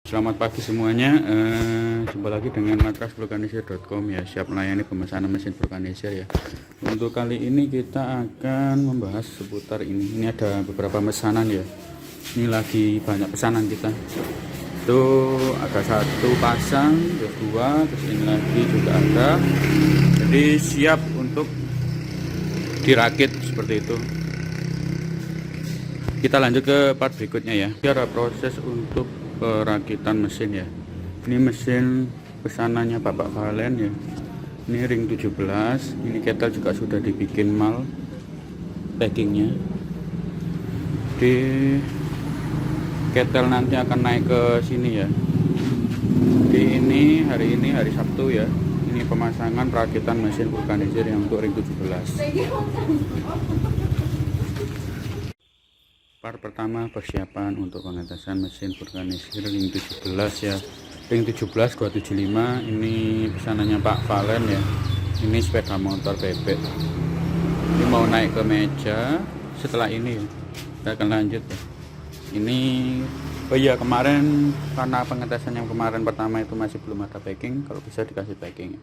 Selamat pagi semuanya, jumpa lagi dengan matrasvulkanisir.com ya, siap melayani pemesanan mesin vulkanisir ya. Untuk kali ini kita akan membahas seputar ini ada beberapa pesanan ya. Ini lagi banyak pesanan kita. Itu ada satu pasang, terus dua, terus ini lagi juga ada. Jadi siap untuk dirakit seperti itu. Kita lanjut ke part berikutnya ya. Ini ada proses untuk perakitan mesin ya. Ini mesin pesanannya Bapak Valen ya. Ini ring 17. Ini ketel juga sudah dibikin mal packingnya. Di ketel nanti akan naik ke sini ya. Di ini hari Sabtu ya. Ini pemasangan perakitan mesin vulkanisir yang untuk ring 17. Part pertama persiapan untuk pengetesan mesin vulkanisir ring 17 ya. Ring 17 275 ini pesanannya Pak Valen ya. Ini sepeda motor bebek. Ini mau naik ke meja setelah ini ya. Kita akan lanjut ya. Ini oh iya, kemarin karena pengetesan yang kemarin pertama itu masih belum ada packing, kalau bisa dikasih packing ya.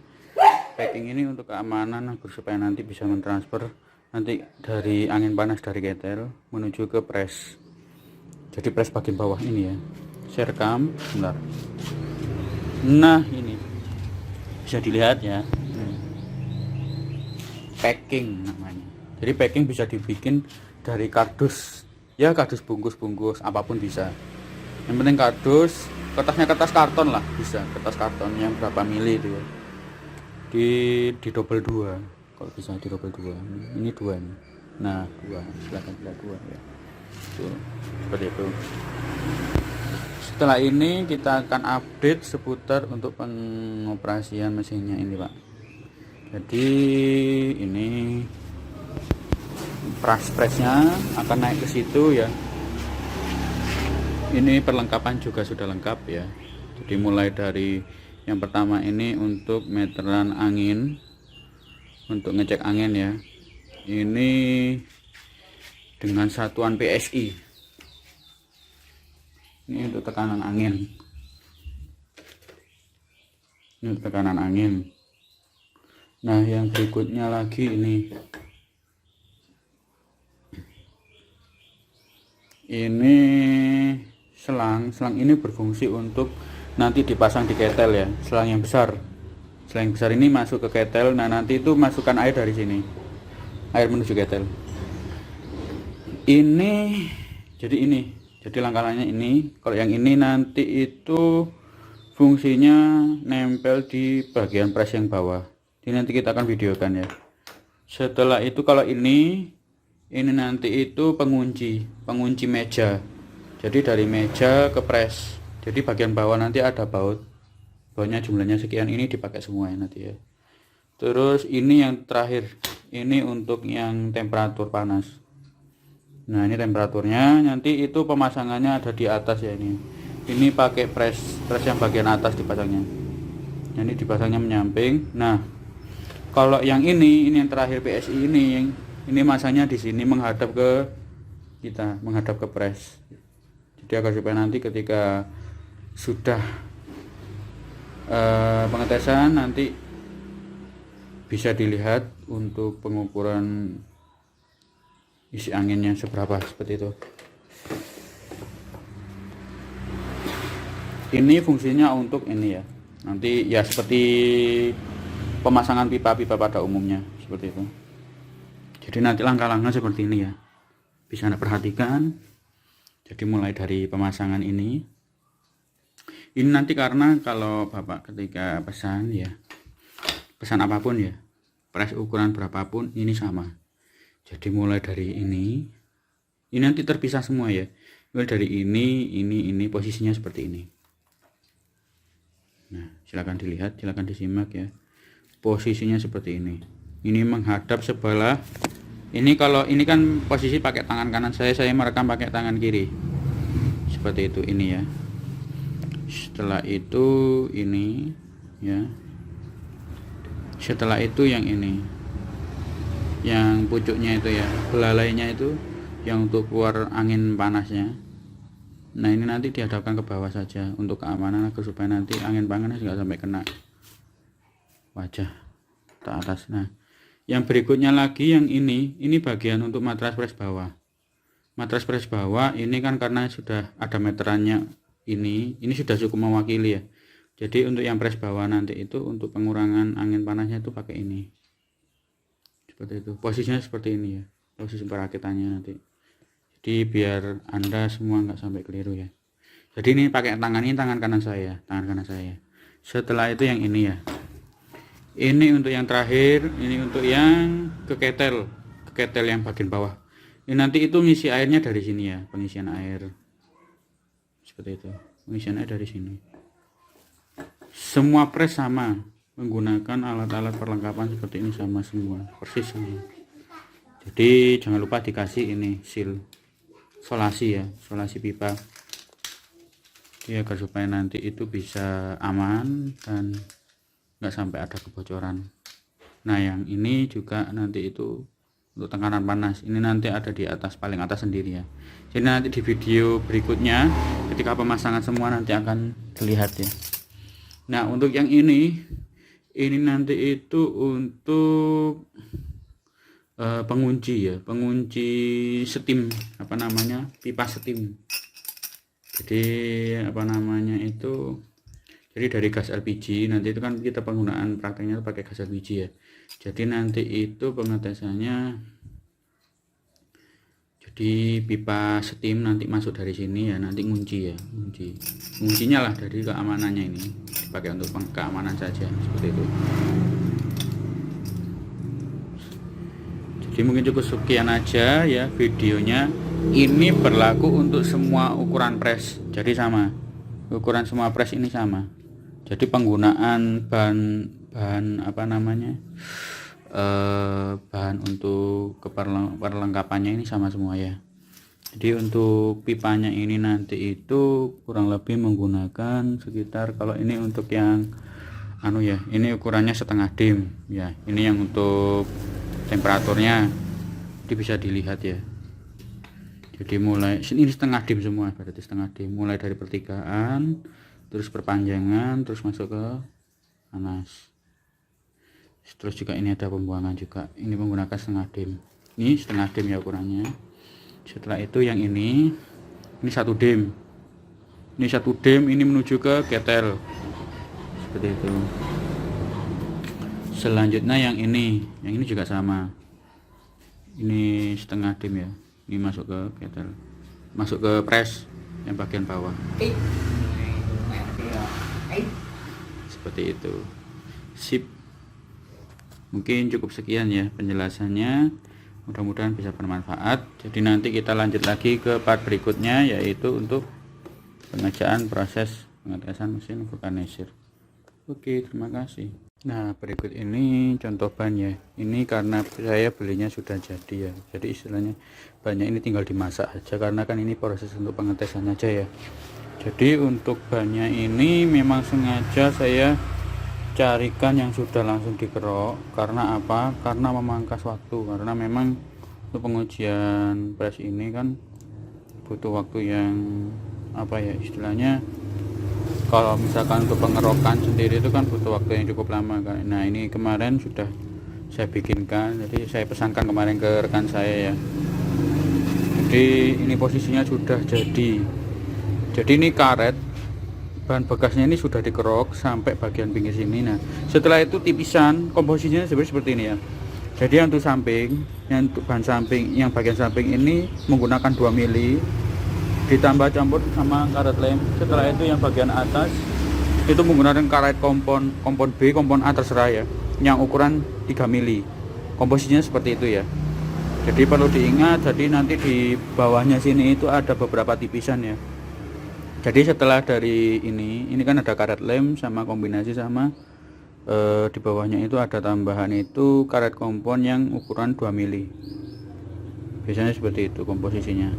Packing ini untuk keamanan agar supaya nanti bisa mentransfer nanti dari angin panas dari ketel menuju ke press. Jadi press bagian bawah ini ya. Saya rekam sebentar. Nah, ini bisa dilihat ya. Packing namanya. Jadi packing bisa dibikin dari kardus. Ya, kardus bungkus-bungkus apapun bisa. Yang penting kardus, kertasnya kertas karton lah, bisa. Kertas karton yang berapa mili itu ya. Di double 2. Kalau bisa di double 2, ini 2 nih. Nah 2, silahkan pilih 2 ya. Tuh, seperti itu. Setelah ini kita akan update seputar untuk pengoperasian mesinnya ini Pak. Jadi ini pressnya akan naik ke situ ya. Ini perlengkapan juga sudah lengkap ya. Jadi mulai dari yang pertama ini untuk meteran angin, untuk ngecek angin ya. Ini dengan satuan PSI. Ini untuk tekanan angin. Ini untuk tekanan angin. Nah, yang berikutnya lagi ini. Ini selang ini berfungsi untuk nanti dipasang di ketel ya. Selang yang besar ini masuk ke ketel. Nah, nanti itu masukkan air dari sini, air menuju ketel ini. Jadi langkah-langkahnya ini. Kalau yang ini nanti itu fungsinya nempel di bagian press yang bawah. Ini nanti kita akan videokan ya. Setelah itu kalau ini nanti itu pengunci meja. Jadi dari meja ke press. Jadi bagian bawah nanti ada bautnya, jumlahnya sekian, ini dipakai semua ya nanti ya. Terus ini yang terakhir, ini untuk yang temperatur panas. Nah, ini temperaturnya, nanti itu pemasangannya ada di atas ya ini. Ini pakai press yang bagian atas dipasangnya. Nah, ini dipasangnya menyamping. Nah, kalau yang ini yang terakhir PSI ini masanya di sini menghadap ke kita, menghadap ke press. Jadi agar supaya nanti ketika sudah pengetesan nanti bisa dilihat untuk pengukuran isi anginnya seberapa, seperti itu. Ini fungsinya untuk ini ya, nanti ya seperti pemasangan pipa-pipa pada umumnya, seperti itu. Jadi nanti langkah-langkah seperti ini ya, bisa Anda perhatikan. Jadi mulai dari pemasangan ini nanti, karena kalau Bapak ketika pesan apapun ya, press ukuran berapapun ini sama. Jadi mulai dari ini nanti terpisah semua ya. Mulai dari ini posisinya seperti ini. Nah, silakan dilihat, silakan disimak ya. Posisinya seperti ini. Ini menghadap sebelah. Ini kalau ini kan posisi pakai tangan kanan saya merekam pakai tangan kiri. Seperti itu ini ya. Setelah itu ini ya. Setelah itu yang ini, yang pucuknya itu ya, belalainya itu yang untuk keluar angin panasnya. Nah ini nanti dihadapkan ke bawah saja untuk keamanan, agar supaya nanti angin panas nggak sampai kena wajah ke atas. Nah yang berikutnya lagi yang ini bagian untuk matras pres bawah. Matras pres bawah ini kan karena sudah ada meterannya, ini sudah cukup mewakili ya. Jadi untuk yang pres bawah nanti itu untuk pengurangan angin panasnya itu pakai ini, seperti itu. Posisinya seperti ini ya, posisi perakitannya nanti. Jadi biar Anda semua nggak sampai keliru ya. Jadi ini pakai tangan, ini tangan kanan saya. Setelah itu yang ini ya. Ini untuk yang terakhir, ini untuk yang ke ketel yang bagian bawah. Ini nanti itu ngisi airnya dari sini ya, pengisian air. Seperti itu. Pengisian air dari sini. Semua pres sama, menggunakan alat-alat perlengkapan seperti ini sama semua, persis semua. Jadi jangan lupa dikasih ini seal solasi ya, solasi pipa ya, agar supaya nanti itu bisa aman dan nggak sampai ada kebocoran. Nah yang ini juga nanti itu untuk tekanan panas, ini nanti ada di atas, paling atas sendiri ya. Jadi nanti di video berikutnya ketika pemasangan semua nanti akan terlihat ya. Nah untuk yang ini nanti itu untuk pengunci ya, pengunci steam, apa namanya, pipa steam. Jadi apa namanya itu, jadi dari gas LPG nanti itu kan kita penggunaan prakteknya pakai gas LPG ya. Jadi nanti itu pengetesannya, jadi pipa steam nanti masuk dari sini ya, nanti ngunci ya, kuncinya lah dari keamanannya, ini dipakai untuk keamanan saja seperti itu. Jadi mungkin cukup sekian aja ya videonya. Ini berlaku untuk semua ukuran pres, jadi sama, ukuran semua pres ini sama. Jadi penggunaan bahan apa namanya, bahan untuk perlengkapannya ini sama semua ya. Jadi untuk pipanya ini nanti itu kurang lebih menggunakan sekitar, kalau ini untuk yang anu ya, ini ukurannya setengah dim ya. Ini yang untuk temperaturnya ini bisa dilihat ya. Jadi mulai ini setengah dim semua, berarti setengah dim, mulai dari pertigaan terus perpanjangan terus masuk ke panas. Terus juga ini ada pembuangan juga, ini menggunakan setengah dim, ini setengah dim ya ukurannya. Setelah itu yang ini 1 dim, ini 1 dim, ini menuju ke ketel seperti itu. Selanjutnya yang ini juga sama, ini setengah dim ya, ini masuk ke ketel, masuk ke pres yang bagian bawah seperti itu. Sip, mungkin cukup sekian ya penjelasannya, mudah-mudahan bisa bermanfaat. Jadi nanti kita lanjut lagi ke part berikutnya, yaitu untuk pengerjaan proses pengetesan mesin vulkanisir. Oke, terima kasih. Nah berikut ini contoh ban ya, ini karena saya belinya sudah jadi ya, jadi istilahnya bannya ini tinggal dimasak aja, karena kan ini proses untuk pengetesan aja ya. Jadi untuk bannya ini memang sengaja saya carikan yang sudah langsung dikerok, karena apa, karena memangkas waktu, karena memang untuk pengujian pres ini kan butuh waktu yang apa ya istilahnya, kalau misalkan untuk pengerokan sendiri itu kan butuh waktu yang cukup lama kan. Nah ini kemarin sudah saya bikinkan, jadi saya pesankan kemarin ke rekan saya ya. Jadi ini posisinya sudah jadi ini karet bahan bekasnya ini sudah dikerok sampai bagian pinggir sini. Nah setelah itu tipisan, komposisinya seperti ini ya. Jadi untuk samping, yang untuk bahan samping, yang bagian samping ini menggunakan 2 mili ditambah campur sama karet lem. Setelah itu yang bagian atas itu menggunakan karet kompon B, kompon A terserah ya, yang ukuran 3 mili. Komposisinya seperti itu ya. Jadi perlu diingat, jadi nanti di bawahnya sini itu ada beberapa tipisan ya. Jadi setelah dari ini kan ada karet lem sama kombinasi sama di bawahnya itu ada tambahan itu karet kompon yang ukuran 2 mili. Biasanya seperti itu komposisinya.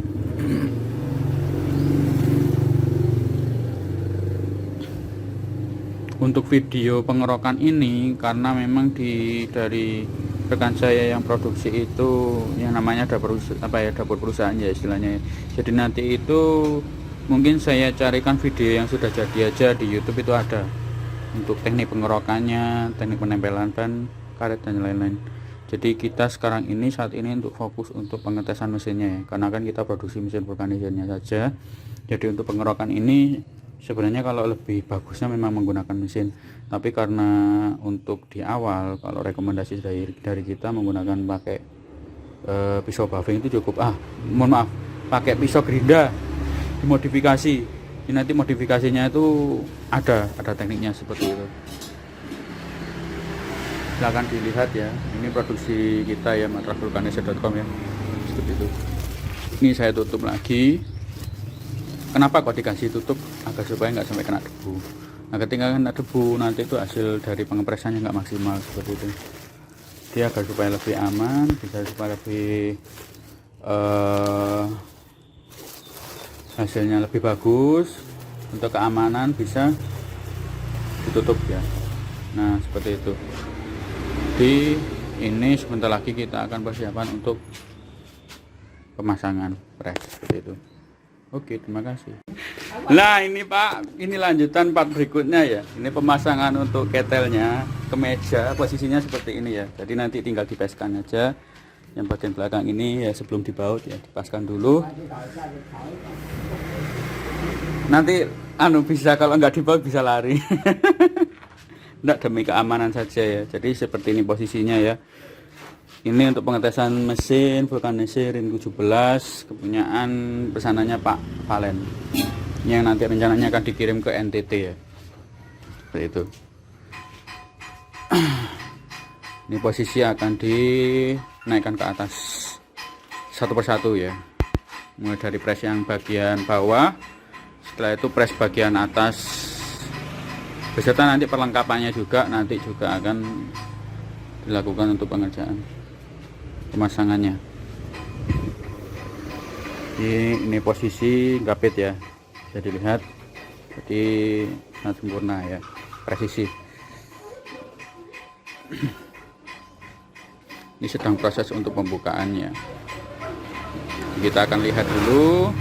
Untuk video pengerokan ini karena memang dari rekan saya yang produksi itu yang namanya dapur perusahaan ya istilahnya. Jadi nanti itu Mungkin saya carikan video yang sudah jadi aja di YouTube, itu ada untuk teknik pengerokannya, teknik penempelan ban, karet dan lain-lain. Jadi kita sekarang ini saat ini untuk fokus untuk pengetesan mesinnya ya, karena kan kita produksi mesin vulkanisirnya saja. Jadi untuk pengerokan ini sebenarnya kalau lebih bagusnya memang menggunakan mesin, tapi karena untuk di awal kalau rekomendasi dari kita menggunakan pakai pisau buffing itu cukup. Mohon maaf, pakai pisau gerinda dimodifikasi. Ini nanti modifikasinya itu ada tekniknya seperti itu. Silahkan dilihat ya, ini produksi kita ya, matrasvulkanisir.com ya, seperti itu. Ini saya tutup lagi. Kenapa kok dikasih tutup? Agar supaya nggak sampai kena debu. Nah ketika kena debu nanti itu hasil dari pengepresannya nggak maksimal, seperti itu. Dia agar supaya lebih aman, bisa supaya lebih hasilnya lebih bagus, untuk keamanan bisa ditutup ya. Nah seperti itu. Jadi ini sebentar lagi kita akan persiapan untuk pemasangan pres, seperti itu. Oke, terima kasih. Nah ini Pak, ini lanjutan part berikutnya ya. Ini pemasangan untuk ketelnya ke meja, posisinya seperti ini ya. Jadi nanti tinggal dipaskan aja. Yang bagian belakang ini ya sebelum dibaut ya dipaskan dulu. Nanti bisa, kalau nggak dibaut bisa lari. Nggak, demi keamanan saja ya. Jadi seperti ini posisinya ya. Ini untuk pengetesan mesin vulkanisir Rin 17, kepunyaan pesanannya Pak Valen, yang nanti rencananya akan dikirim ke NTT ya. Seperti itu. Ini posisi akan dinaikkan ke atas satu persatu ya. Mulai dari pres yang bagian bawah, setelah itu pres bagian atas, beserta nanti perlengkapannya juga nanti juga akan dilakukan untuk pengerjaan pemasangannya. Ini posisi gapit ya, bisa dilihat, jadi sangat sempurna ya, presisi. Ini sedang proses untuk pembukaannya. Kita akan lihat dulu.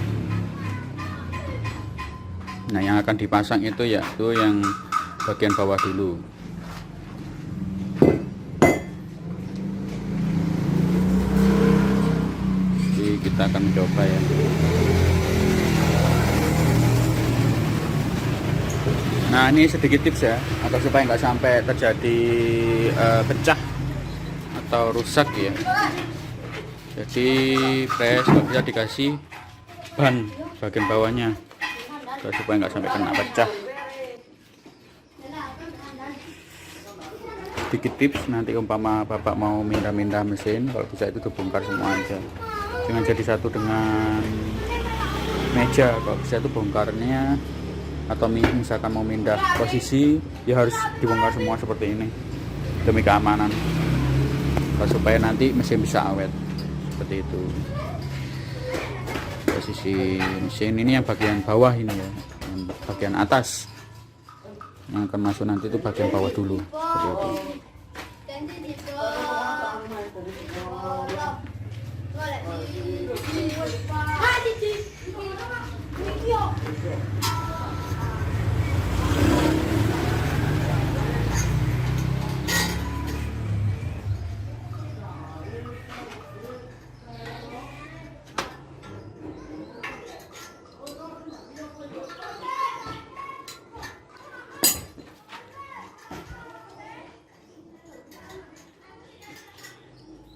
Nah yang akan dipasang itu ya, itu yang bagian bawah dulu. Kita akan mencoba ya. Nah ini sedikit tips ya, agar supaya nggak sampai terjadi pecah atau rusak ya. Jadi pres kalau bisa dikasih ban bagian bawahnya, supaya nggak sampai kena pecah. Sedikit tips, nanti umpama bapak mau mindah-mindah mesin, kalau bisa itu dibongkar semua aja, jangan jadi satu dengan meja. Kalau bisa itu bongkarnya, atau misalkan mau pindah posisi ya harus dibongkar semua seperti ini demi keamanan, supaya nanti mesin bisa awet. Seperti itu. Posisi mesin ini yang bagian bawah ini ya, yang bagian atas yang akan masuk nanti itu bagian bawah dulu, seperti itu.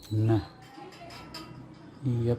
Nah, iya.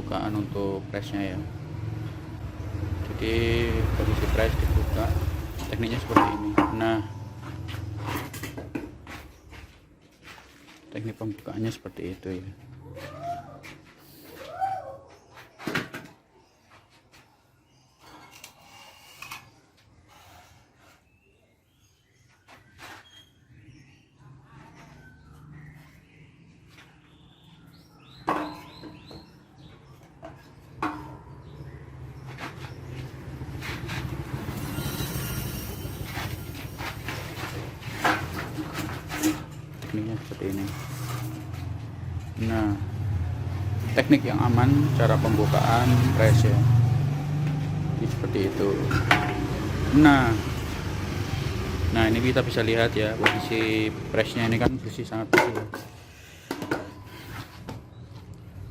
pembukaan untuk pressnya ya. Jadi posisi press dibuka, tekniknya seperti ini. Nah, teknik pembukaannya seperti itu ya. Tekniknya seperti ini. Nah, teknik yang aman cara pembukaan press ya. Jadi seperti itu. Nah ini kita bisa lihat ya posisi pressnya ini kan bersih, sangat bersih ya.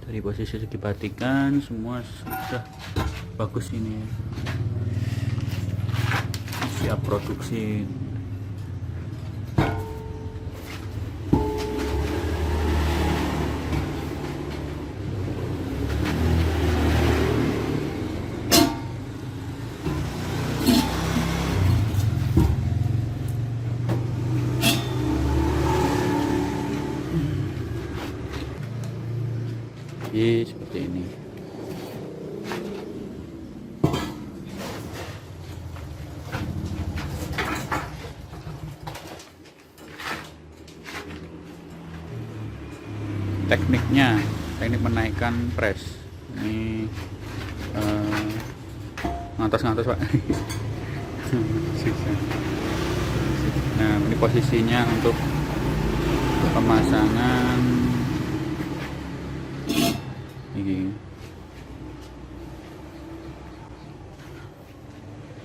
Dari posisi segi batikan semua sudah bagus ini, siap produksi. Seperti ini. Tekniknya, teknik menaikkan press ini ngantos Pak. Nah, ini posisinya untuk pemasangan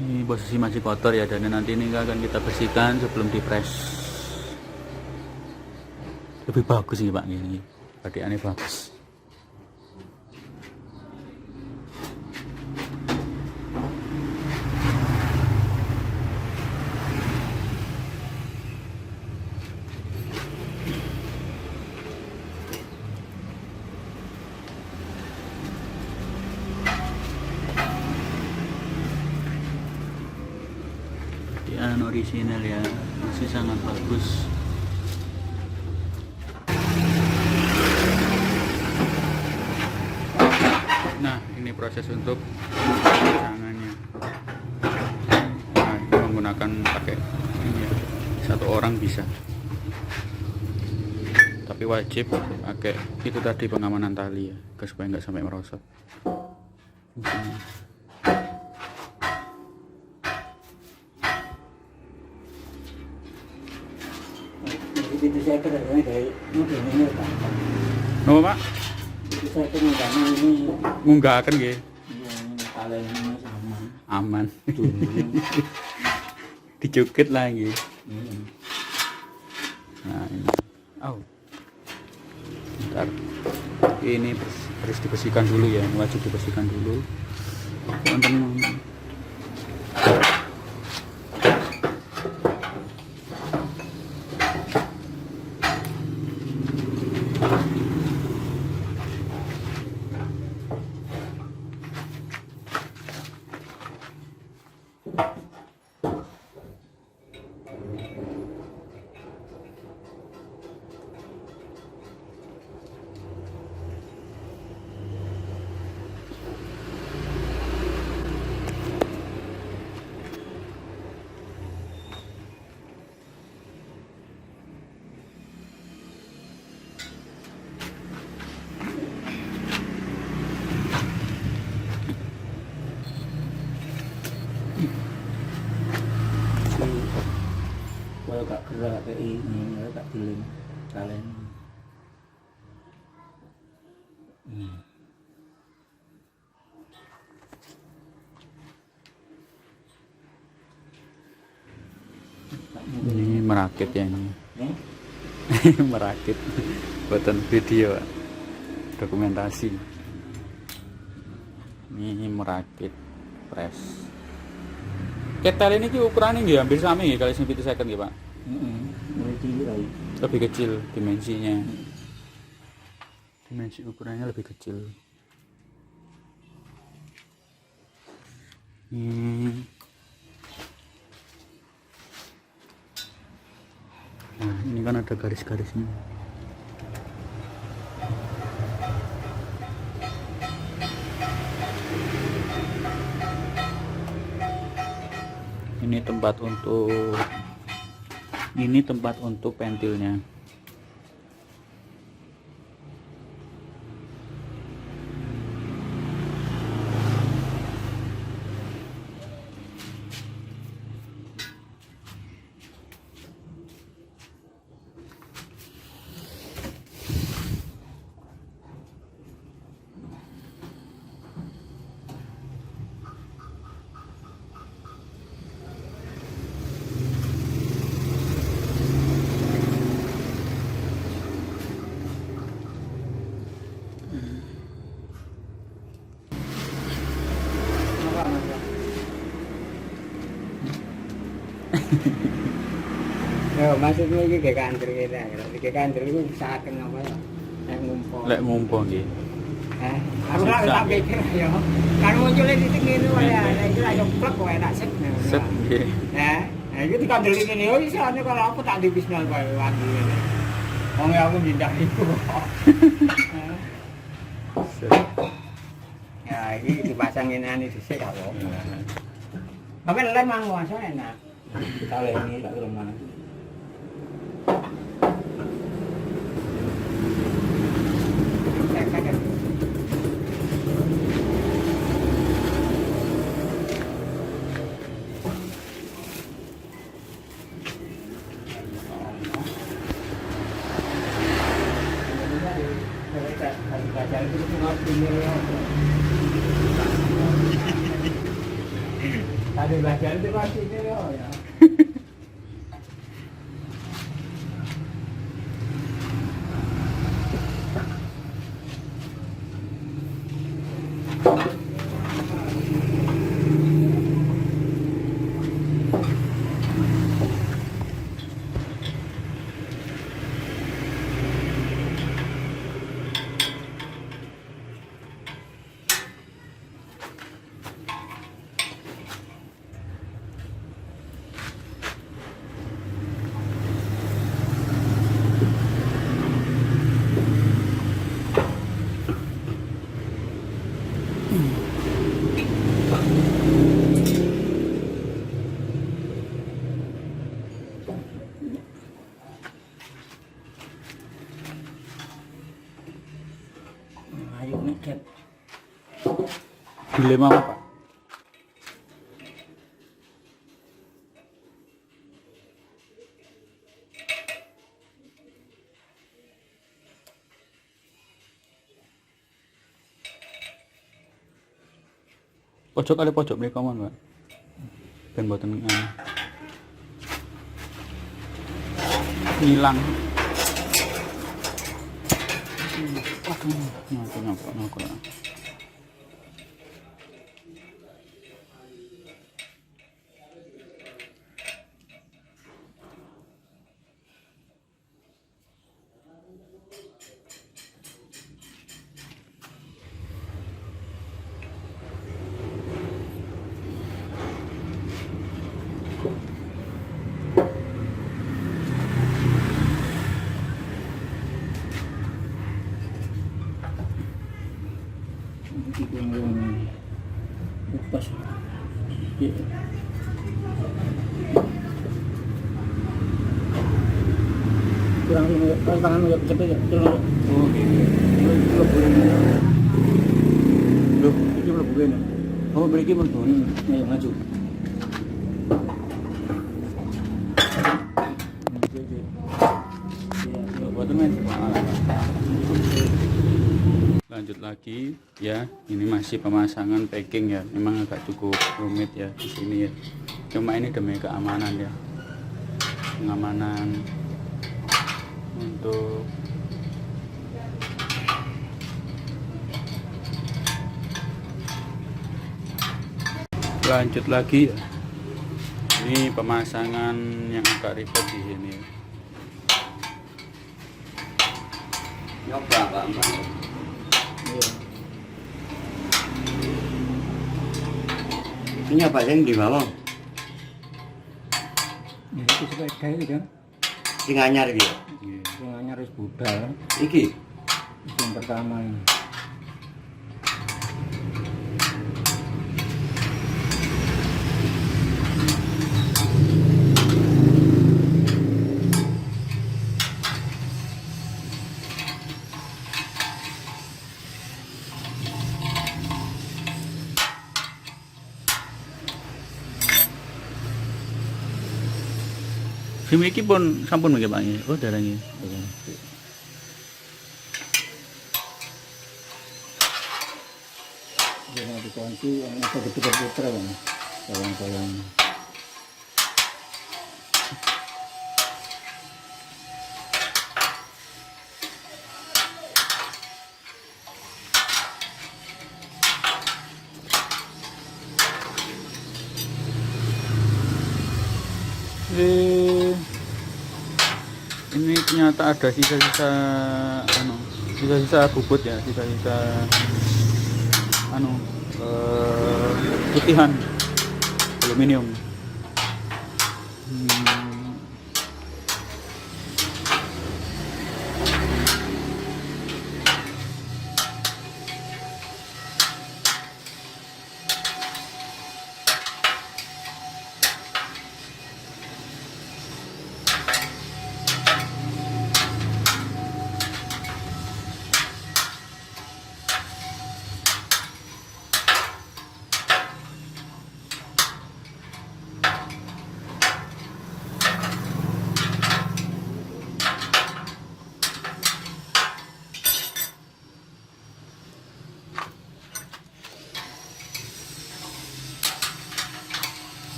ini posisi masih kotor ya, dan nanti ini akan kita bersihkan sebelum dipres. Lebih bagus nih Pak, ini batikannya bagus. Original ya, masih sangat bagus. Nah, ini proses untuk pemasangannya. Nah, ini menggunakan pakai ini ya, satu orang bisa, tapi wajib pakai itu tadi, pengamanan tali ya, supaya nggak sampai merosot. Itu saya kerjanya dari ini gampang. Oh Pak? Itu saya kerjanya ini munggahkan nggih. Iya, kalian ini aman. Aman. Dicukit lagi. Nah ini. Oh. Bentar. Ini harus dibersihkan dulu ya, wajib dibersihkan dulu. Teman-teman. Kalau gak gerak kayak ini, kalau gak dilim kalian. Ini merakit ya ini. Merakit buatan video dokumentasi. Ini merakit press. Ketel ini ukurannya nggih hampir sama nggih kali 1 second nggih Pak. Lebih kecil dimensinya. Dimensi ukurannya lebih kecil. Nah, ini kan ada garis-garisnya. Ini tempat untuk pentilnya. Ya, maksudnya iki kayak kantor kita, kayak kantor itu usahakan apa ya? Kayak ngumpul. Lek ngumpul nggih. Aku lah tak pikir ya. Kan munculnya di sini itu ya, itu aja plek kok enak sip. Set nggih. Nah, itu dikandel ini yo iso ane kalau aku tak di bisnis kowe wandi. Wong aku pindah itu. Set. Ya, ini dipasangin ane dhisik aku. Tapi lem mang wae enak. Kita lemi tak rumah. Tadi belajar itu pasti ya. Ayo neket. Dilema apa, Pak? Pojok kali pojok mereka mon, Pak. Ben mboten ngilang. Nyapa. Pas. Ya. Kurang tangan ya cepet ya. Oh, gitu. Loh, Iki belum begini. oh mriki mun Ayo maju. Lanjut lagi ya, ini masih pemasangan packing ya, memang agak cukup rumit ya di sini ya, cuma ini demi keamanan ya, pengamanan untuk lanjut lagi ya, ini pemasangan yang agak ribet di sini ya. Nyoba Pak. Iya. Ini apa yang di bawah? Ya itu sepeda itu kan. Sing anyar iki. Yang anyar wis budal. Iki. Yang pertama ini. SIM iki pun sampun nggih Pak nggih. Oh, darah nggih. Jangan dikunci yang ada puter-puter kan. Kawan-kawan. Ini ternyata ada sisa-sisa sisa-sisa bubut ya, sisa-sisa putihan aluminium.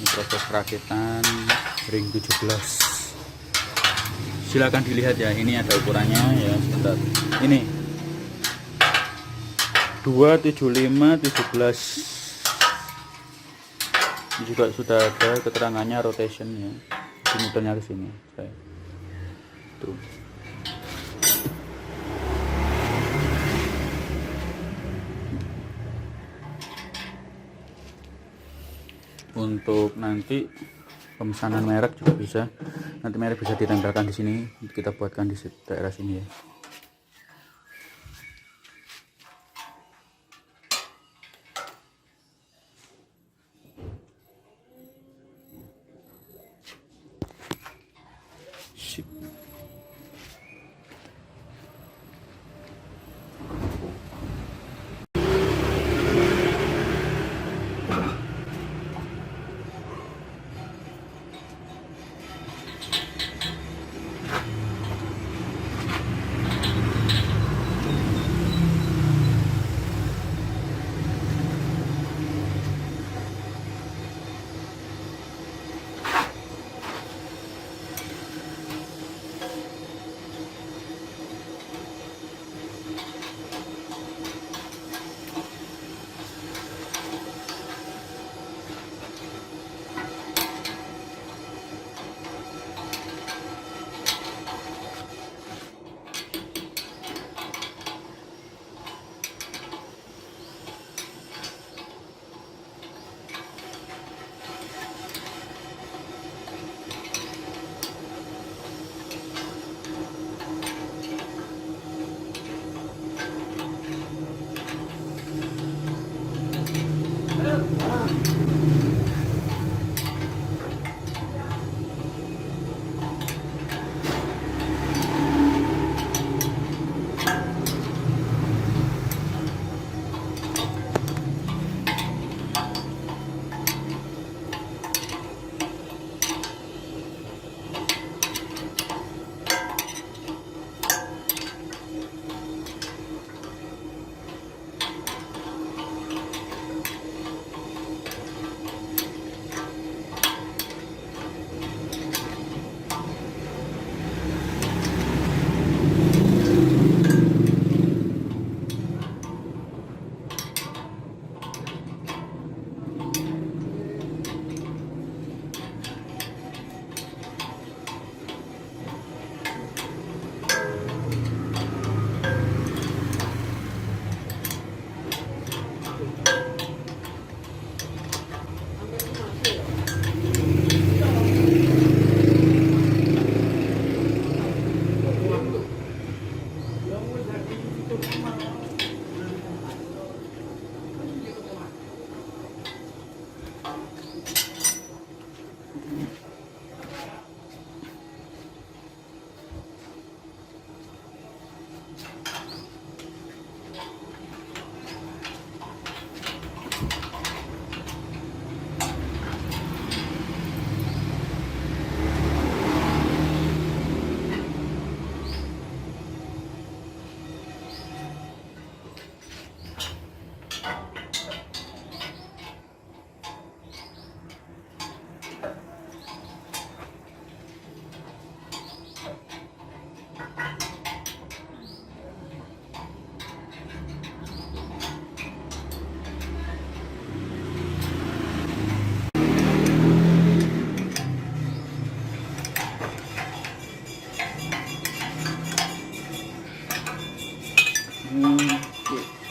Ini proses perakitan ring 17. Silakan dilihat ya, ini ada ukurannya ya, sebentar. Ini 275 17. Ini juga sudah ada keterangannya rotation ya. Muternya ke sini. Tuh. Untuk nanti pemesanan merek juga bisa, nanti merek bisa ditempelkan di sini, kita buatkan di daerah sini ya. Sip.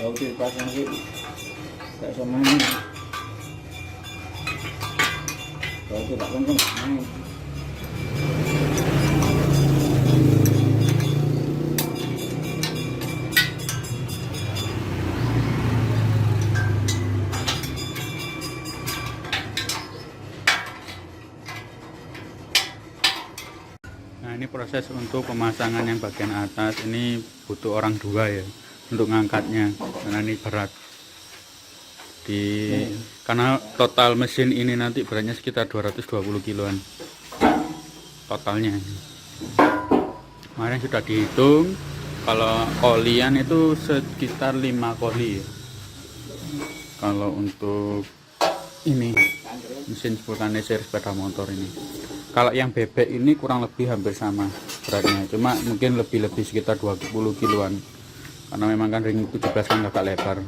Tahu dipasang sih kayak sama ini. Kalau tidak kenceng, naik. Nah, ini proses untuk pemasangan yang bagian atas ini butuh orang dua ya untuk ngangkatnya karena ini berat karena total mesin ini nanti beratnya sekitar 220 kiloan totalnya. Kemarin sudah dihitung kalau kolian itu sekitar 5 koli ya. Kalau untuk ini mesin sepuluhan seri sepeda motor ini, kalau yang bebek ini kurang lebih hampir sama beratnya, cuma mungkin lebih sekitar 20 kiloan karena memang kan ring 17 kan agak lebar.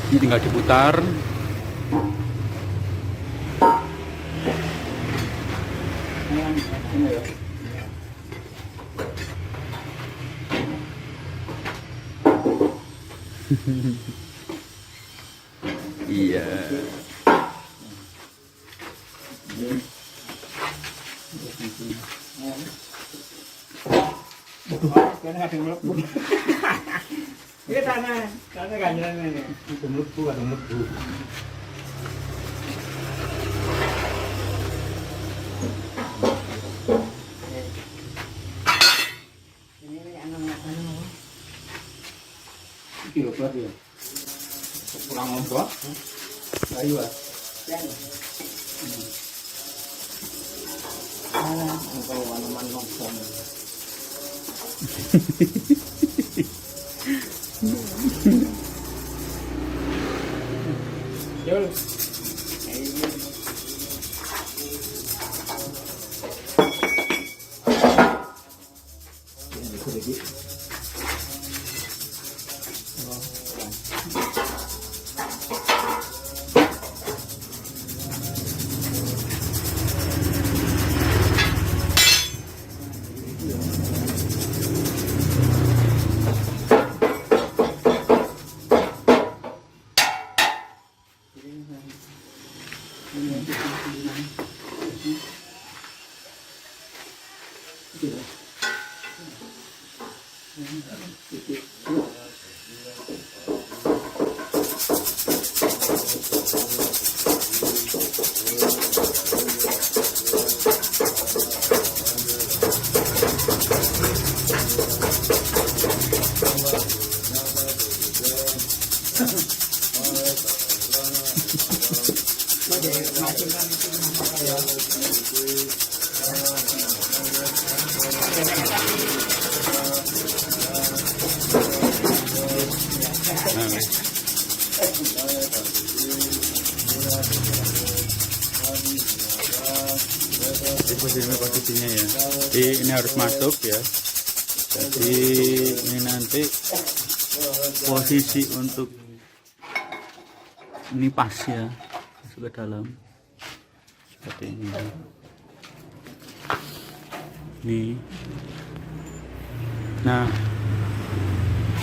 Ini tinggal diputar. Iya. Karena kadang melepuh. Ini tanah ganjalan ini. Kadang melepuh. Ini anu. Kilo berapa ya? Kurang lombok. Ayo ah. Kalau waneman nongkrong. Jol. Posisinya ya, jadi ini harus masuk ya, jadi ini nanti posisi untuk ini pas ya, masuk ke dalam seperti ini. Nah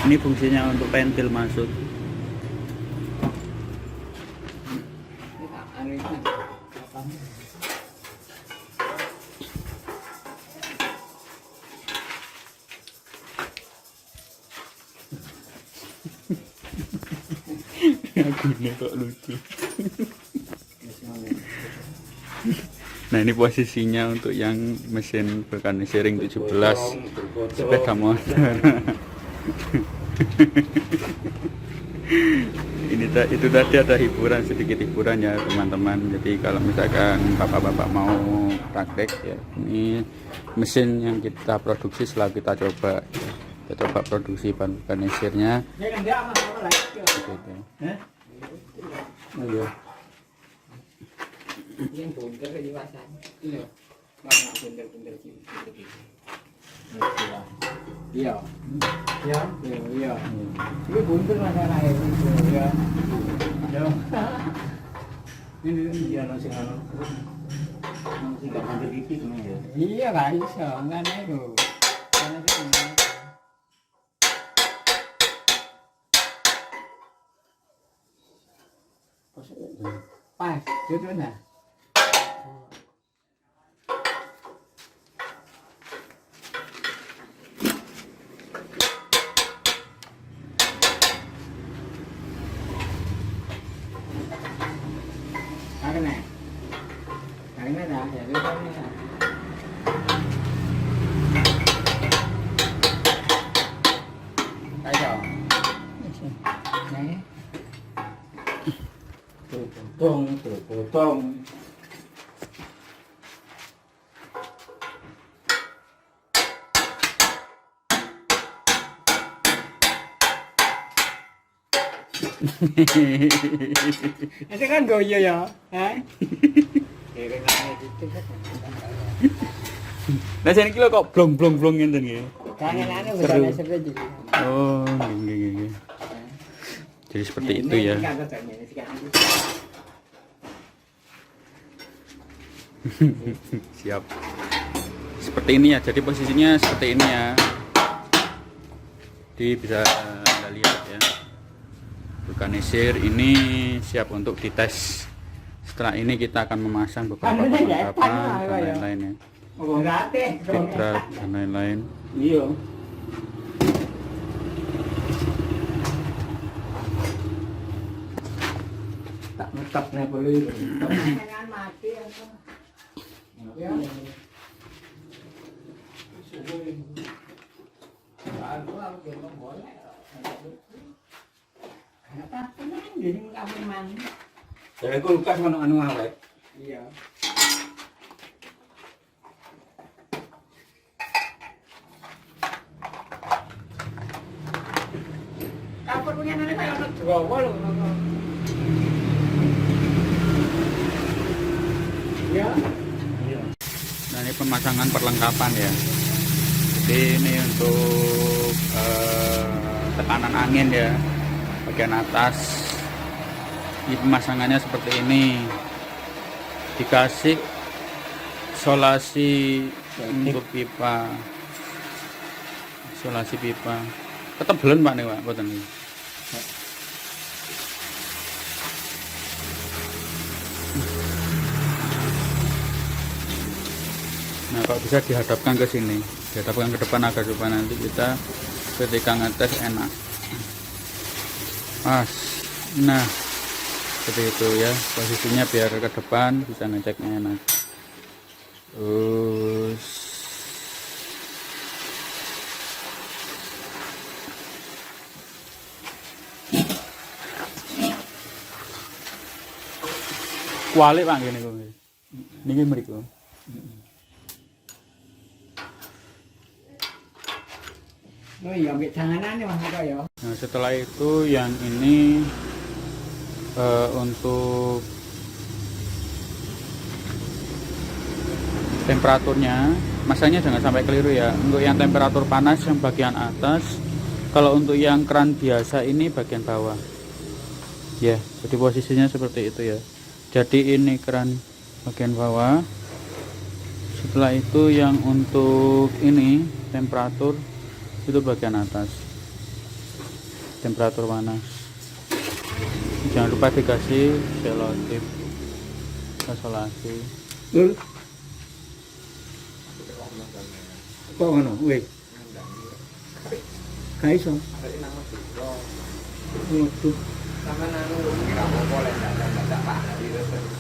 ini fungsinya untuk pentil masuk. Aku nih kok lucu. Nah ini posisinya untuk yang mesin vulkanisering 17 sepeda motor. Itu tadi ada hiburan, sedikit hiburan ya teman-teman. Jadi kalau misalkan bapak-bapak mau praktek ya, ini mesin yang kita produksi setelah kita coba produksi ban vulkanisirnya. Gitu. Yang bundar di pasar. Iya. Banyak bundar-bundar gitu. Iya. Iya. Iya. Ini bundar masalah itu ya. Ya. Ini dia nasi anu. Nasi enggak bundar dikit ya. Iya, enggak bisa. Enggak nego. Karena itu pas, itu nah. Karena dah, ya itu kan ya. Ayo. Nih. Potong. Itu kan goyo ya, Nah sini kilo kok blong ngenten nggih. Kangen bukan seperti itu. Oh, nggih. Jadi seperti itu ya. Siap. Seperti ini ya. Jadi posisinya seperti ini ya. Jadi bisa Anda lihat ya. Vulkanisir ini siap untuk dites. Setelah ini kita akan memasang beberapa perlengkapan dan lain-lain ya. Filter dan lain-lain. Iya. Tak metapnya boleh. Jangan mati apa. Ya. Aku belum boleh. Apa pun jadi kamu mang. Jadi kulkas mana anu awet. Iya. Apa punya nanti kayak anak Jawa loh. Ya. Nah ini pemasangan perlengkapan ya. Jadi ini untuk tekanan angin ya, bagian atas. Ini pemasangannya seperti ini. Dikasih isolasi untuk pipa. Isolasi pipa. Ketebelan Pak nih Pak, boten iki. Nah, kalau bisa dihadapkan ke sini, dihadapkan ke depan agar supaya nanti kita ketika ngetes enak. Pas. Nah, seperti itu ya, posisinya biar ke depan bisa ngeceknya enak. Terus kuali Pak gini kok. Niki mriku. Oh iya, ambil tanganannya Mas Eko ya. Nah, setelah itu yang ini untuk temperaturnya, masanya jangan sampai keliru ya. Untuk yang temperatur panas yang bagian atas, kalau untuk yang keran biasa ini bagian bawah. Ya, jadi posisinya seperti itu ya. Jadi ini keran bagian bawah. Setelah itu yang untuk ini temperatur itu bagian atas, temperatur panas. Jangan lupa dikasih selotip isolasi. Kok ngono? Weh. Ka iso. Waduh. sama nanu kira boleh enggak Pak dari terus.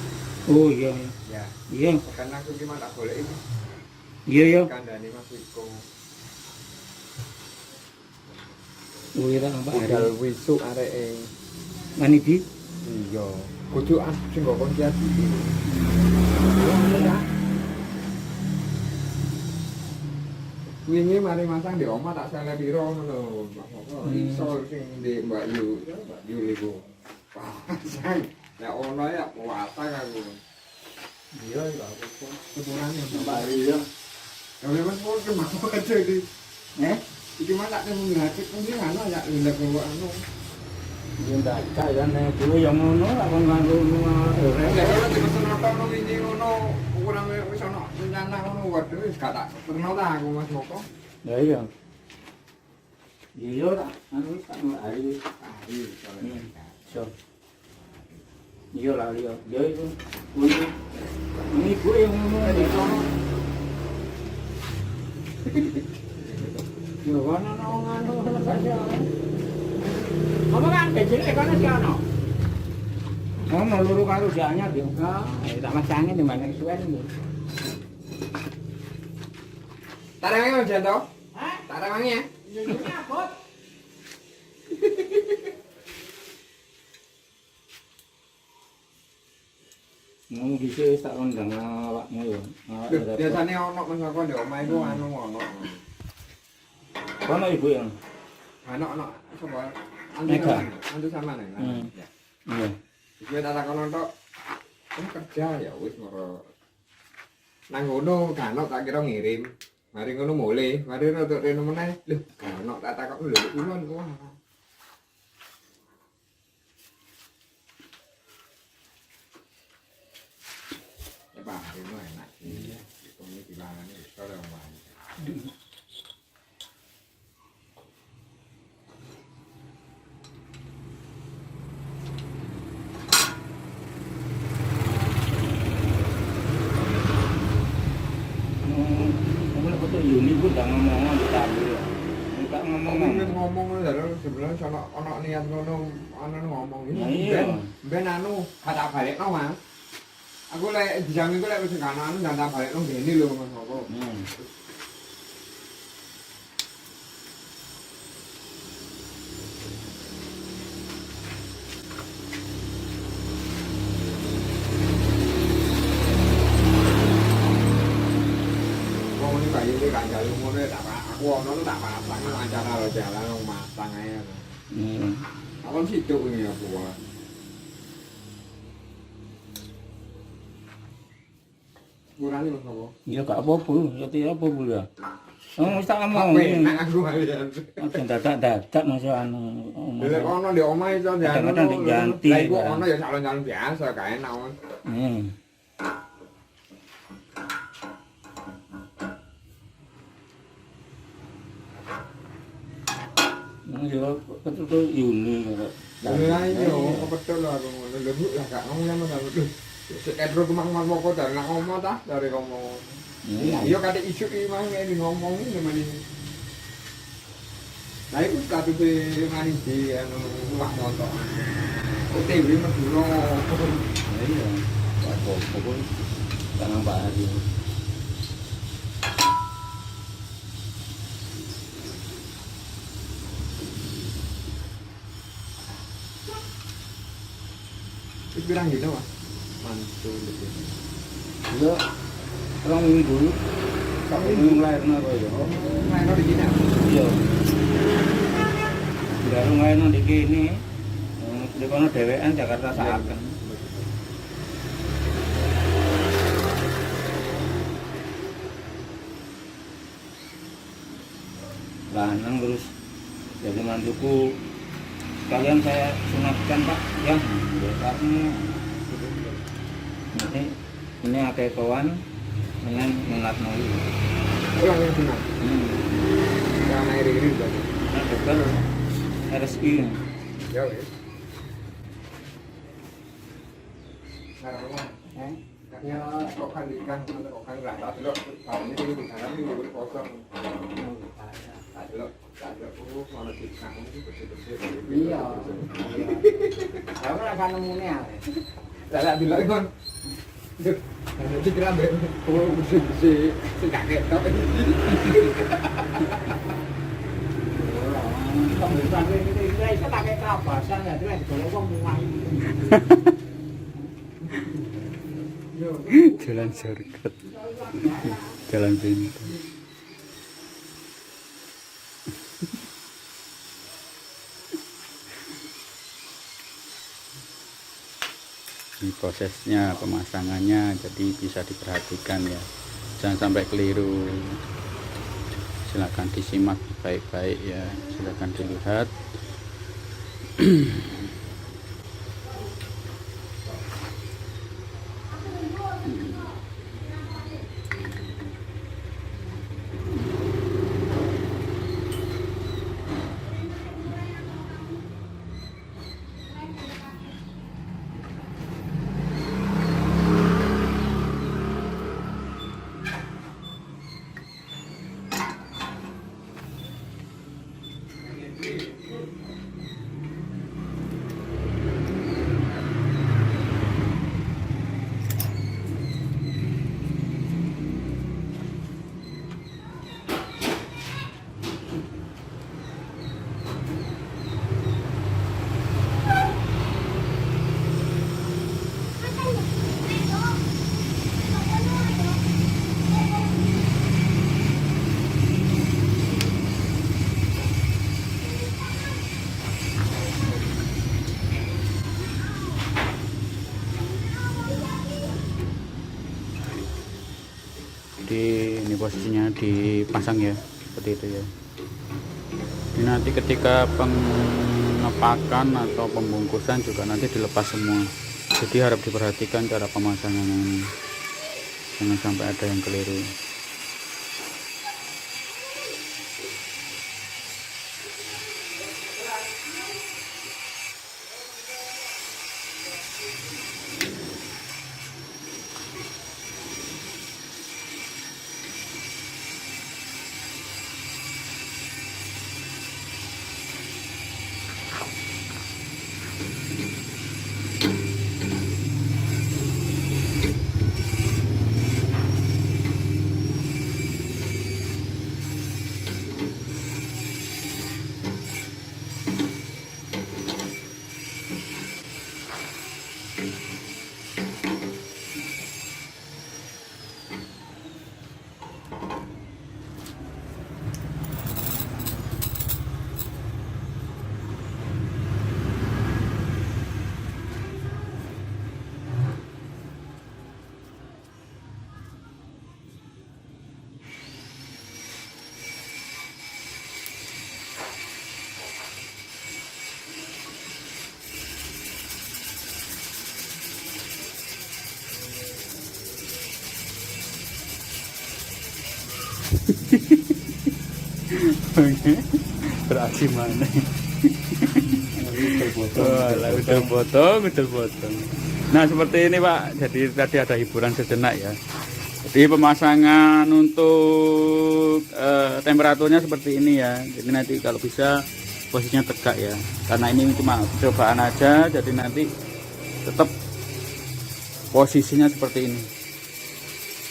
Oh iya. Ya. Iya. Karena aku gimana tak boleh ini. Iya ya. Kandani Mas Wiko. Oh iya tak nampak Budal ada. wisu areke. Mani di. Iya. Kudu sing kok kon kiat iki. Wingi mari masang di omah tak sale piro ngono. Iso sing di Mbak Yu iku. Pasang. Ya ono ya watang aku. Iya ya apa. Sebenarnya Mbak Yu. Ya memang kok mau aja di. Iki mah tak nemu ngati kuwi ana ya lek kok anu. Iya ndak kan dhewe yang ngono lah kon nganggo ora. Lek ora dipesen nonton nang wingi ngono ukuran wis ana rencana ngono waduh wis gak tak pernah ta aku Mas Moko. Ya iya. Iya tak anu tak hari. Iya, So. Iya lah iya. Dia itu. Ini gue yang ngomong di sono. Yo ana anu saja. Apa kan kecil kan si ana. Ngono luru karo dianyar yo. Tak masange di mana suwen iki. Tarewangi Mas Janto? Hah? Tarewangi ya? Iya iya abot. Ngomong bisa tak kondang awakmu yo. Biasane ono Mas Moko ndek omah iku anu ono. Kono ibu yang. Ono sapa? Mega. Antu sama nang. Iya. Iki tak takono tok. Kerja ya wis moro. Nang ngono kan tak kira ngirim. Mari ngono mulai, mari rodok rene meneh. Lho, kan tak takok lho ulun kok. Ya Pak, ini enak. Iya, ini bilangane iso lho, Pak. Yuni gue udah ngomong di tadi ya. Enggak Ngomong sebenarnya sono ono niat ngono anu ngomong ini. Ben anu kata balekno Mas. Aku lek dijamin ku lek wis kana anu tak balekno ngene lho Mas Moko. Ini kan jalur ngono tak aku ono tak pasang acara lo jalan nang masang ae. Aku situ ini aku. Kurangnya Mas Moko. Ya gak apa-apa, ya tidak apa-apa ya. Wis tak ngomong. Aku kalian. Aja dadak masuk anu. Lek ono di omah iso jan. Kadang-kadang diganti. Lah iku ono ya calon-calon biasa gak enak. Ya betul Yuni kok. Lah iya, betul lah aku ngono. Lha lah gak ngomong sama kamu. Sekedro kemang Mas Moko dari nak ngomong ta dari ngomong. Iya kadek isu iki mang ngene ngomong ngene. Lah iku katute mari di anu wak motor. OTW Madura. Iya. Apa-apa tak nampak hari. Pirang gitu Mas. Mantul gitu. Ya, orang minggu sampai minggu lahirnya kok ya. Lahirnya di sini. Iya. Baru lahirnya di sini. Di kono dhewean Jakarta Selatan. Lanang terus jadi mantuku. Kalian saya sunatkan Pak, ya. Karena ini akeh kawan dengan minat nol. Ulang yang benar. Yang air ini berarti. Nah, betul. RSI. Ya wes. Karena katanya kok kan ikan kok kan enggak tak delok ini di sana ini udah kosong. Tak delok mana ikan itu bersih-bersih. Iya. Aku rasa nemune ae. Lah bilang kon. Duh, ana dikira mbek bersih-bersih sing gak ketok. Kamu sampai ini iso pakai kabasan ya, terus golek wong muah. Jalan shortcut. Jalan pintu. Ini prosesnya pemasangannya, jadi bisa diperhatikan ya, jangan sampai keliru. Silakan disimak baik-baik ya, silakan dilihat. Ini posisinya dipasang ya, seperti itu ya. Ini nanti ketika pengepakan atau pembungkusan juga nanti dilepas semua, jadi harap diperhatikan cara pemasangan ini, jangan sampai ada yang keliru. Beraksi mana? Udah potong. Nah seperti ini Pak, jadi tadi ada hiburan sejenak ya. Jadi pemasangan untuk temperaturnya seperti ini ya. Jadi nanti kalau bisa posisinya tegak ya, karena ini cuma percobaan aja, jadi nanti tetap posisinya seperti ini.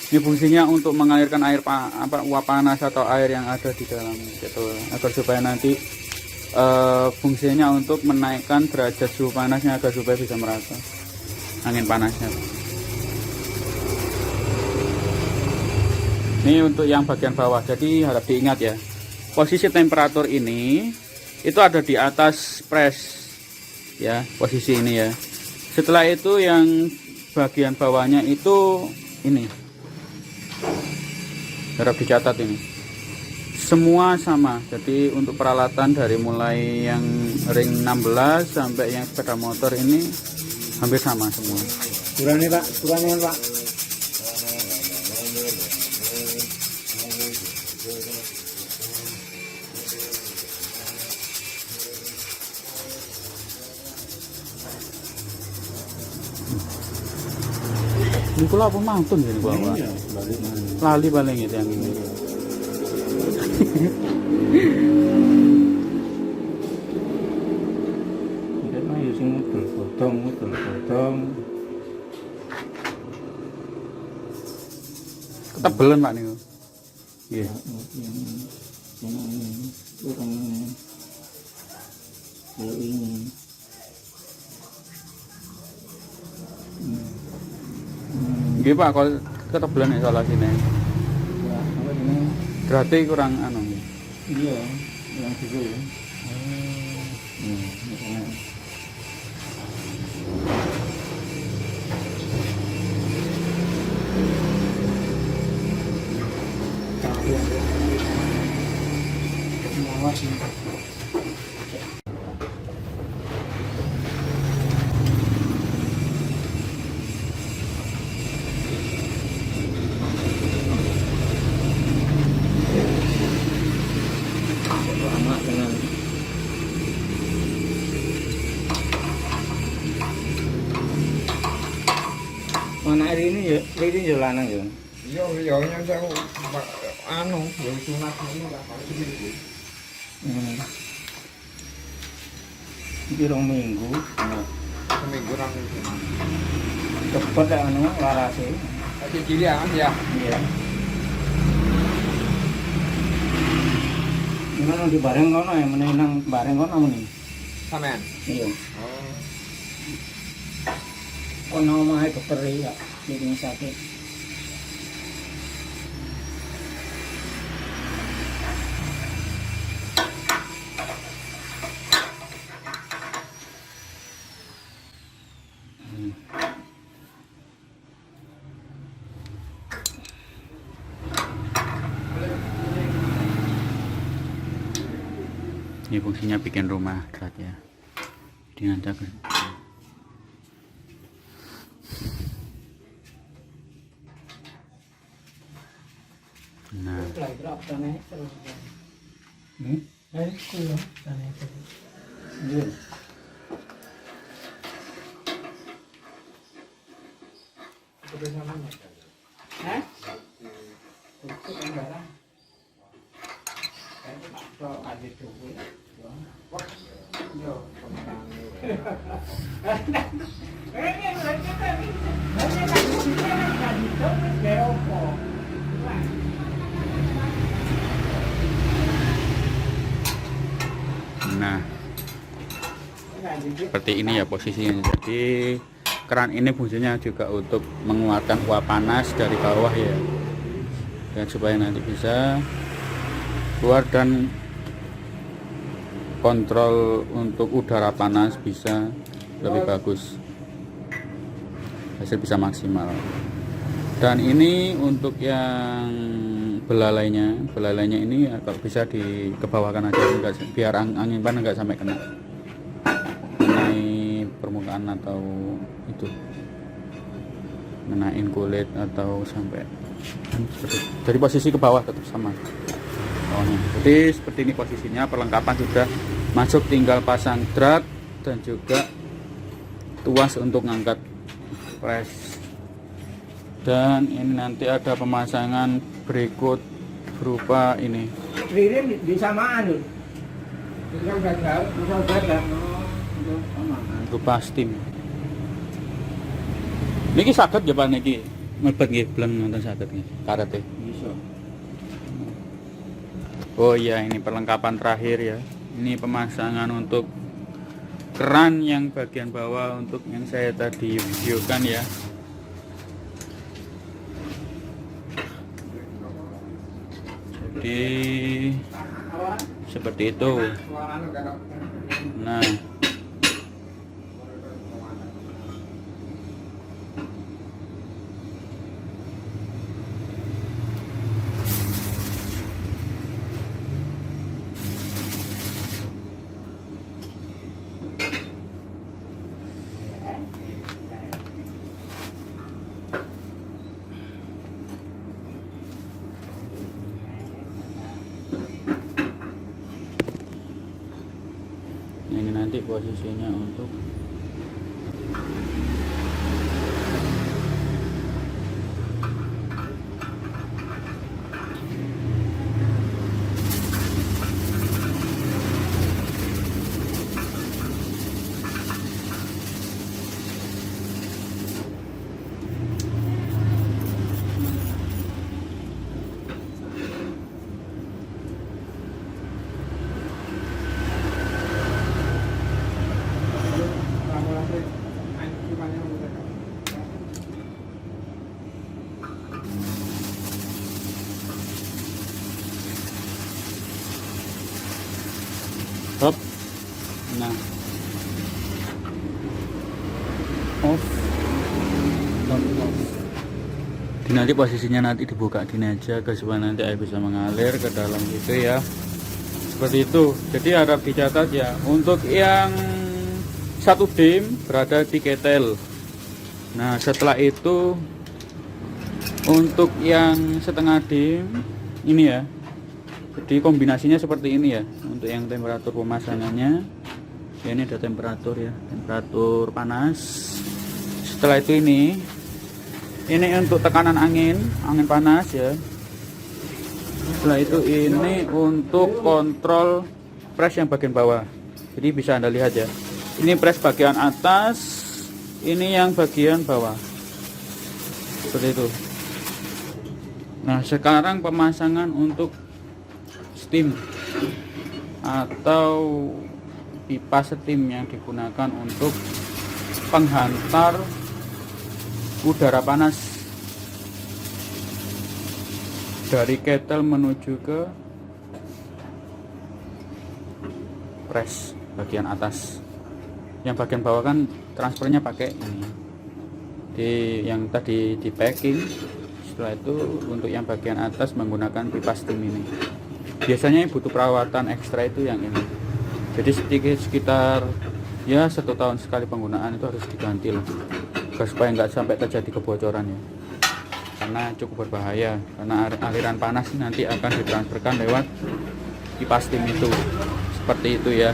Ini fungsinya untuk mengalirkan air uap panas atau air yang ada di dalam gitu, agar supaya nanti fungsinya untuk menaikkan derajat suhu panasnya agar supaya bisa merata angin panasnya. Ini untuk yang bagian bawah, jadi harap diingat ya, posisi temperatur ini itu ada di atas press ya, posisi ini ya. Setelah itu yang bagian bawahnya itu ini, harap dicatat ini semua sama. Jadi untuk peralatan dari mulai yang ring 16 sampai yang sepeda motor ini hampir sama semua. Kurangnya Pak, kurangnya Pak. Ini kula apa mantun gini Pak? Lali paling itu yang ini. sing bodong. Ketebelan Pak niku. Iya. Ini. Nggih Pak, kalau ketebelan isolasine. Ya, apa ini? Berarti kurang anu. Iya, yang gitu ya. Mana ini ya lanang ya. Iya nyandang anu, ya sunat ini lah kalau seminggu. Iki 2 minggu. Seminggu nang itu. Cepet anu larase. Lagi cilik kan ya. Iya. Gimana di bareng kono ya menenang bareng kono meni. Sampean. Iya. Oh. Kono omahe dokter ya, di rumah sakit. Ini fungsinya bikin rumah drat ya. Dengan cara nah, Iya. Hah? Itu kan barang. Kayak Pak ada duit. Yo, nah seperti ini ya posisinya. Jadi keran ini fungsinya juga untuk mengeluarkan uap panas dari bawah ya, dan supaya nanti bisa keluar dan kontrol untuk udara panas bisa lebih bagus, hasil bisa maksimal. Dan ini untuk yang belalainya ini kalau bisa dikebawahkan aja, enggak, biar angin panas enggak sampai kena mengenai permukaan atau itu menain kulit atau sampai dari posisi ke bawah tetap sama bawahnya. Jadi seperti ini posisinya, perlengkapan sudah masuk, tinggal pasang drat dan juga tuas untuk ngangkat press. Dan ini nanti ada pemasangan berikut berupa ini. Ririn disamaan lho. Bisa gagal. Berupa steam. Niki saged ya Pak niki mlebet nggih bleng nonton saged nggih karete. Bisa. Oh iya, ini perlengkapan terakhir ya. Ini pemasangan untuk keran yang bagian bawah untuk yang saya tadi videokan ya. Jadi seperti itu. Nah, ini nanti posisinya untuk off. Di nanti posisinya nanti dibuka gini aja supaya nanti air bisa mengalir ke dalam gitu ya, seperti itu. Jadi harap dicatat ya, untuk yang 1 dim berada di ketel. Nah setelah itu untuk yang setengah dim ini ya, jadi kombinasinya seperti ini ya. Untuk yang temperatur pemasangannya ya, ini ada temperatur ya, temperatur panas. Setelah itu ini untuk tekanan angin panas ya. Setelah itu ini untuk kontrol press yang bagian bawah. Jadi bisa Anda lihat ya, ini press bagian atas, ini yang bagian bawah, seperti itu. Nah sekarang pemasangan untuk steam atau pipa steam yang digunakan untuk penghantar udara panas dari ketel menuju ke press bagian atas. Yang bagian bawah kan transfernya pakai ini yang tadi di packing. Setelah itu untuk yang bagian atas menggunakan pipa steam ini. Biasanya yang butuh perawatan ekstra itu yang ini. Jadi sekitar ya 1 tahun sekali penggunaan itu harus diganti lah, supaya nggak sampai terjadi kebocoran ya, karena cukup berbahaya. Karena aliran panas nanti akan ditransferkan lewat pipa steam itu, seperti itu ya.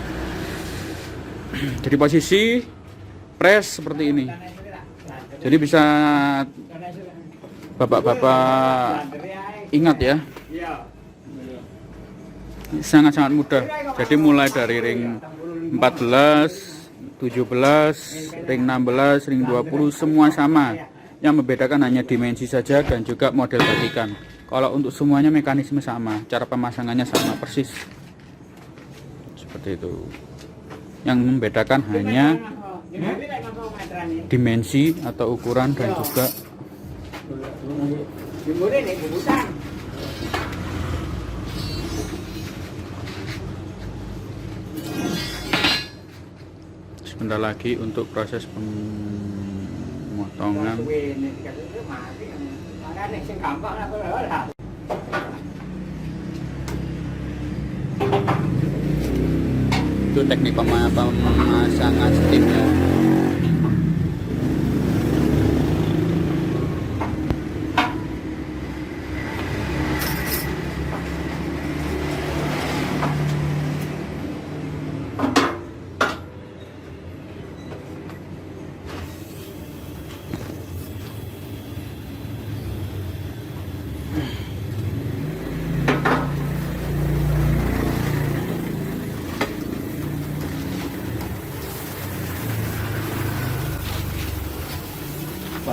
Jadi posisi press seperti ini. Jadi bisa bapak-bapak ingat ya, sangat-sangat mudah. Jadi mulai dari ring 14, 17, ring 16, ring 20 semua sama. Yang membedakan hanya dimensi saja dan juga model batikan. Kalau untuk semuanya mekanisme sama, cara pemasangannya sama persis. Seperti itu. Yang membedakan hanya dimensi atau ukuran dan juga sebentar lagi untuk proses pemotongan. Itu teknik pemasangan steamnya.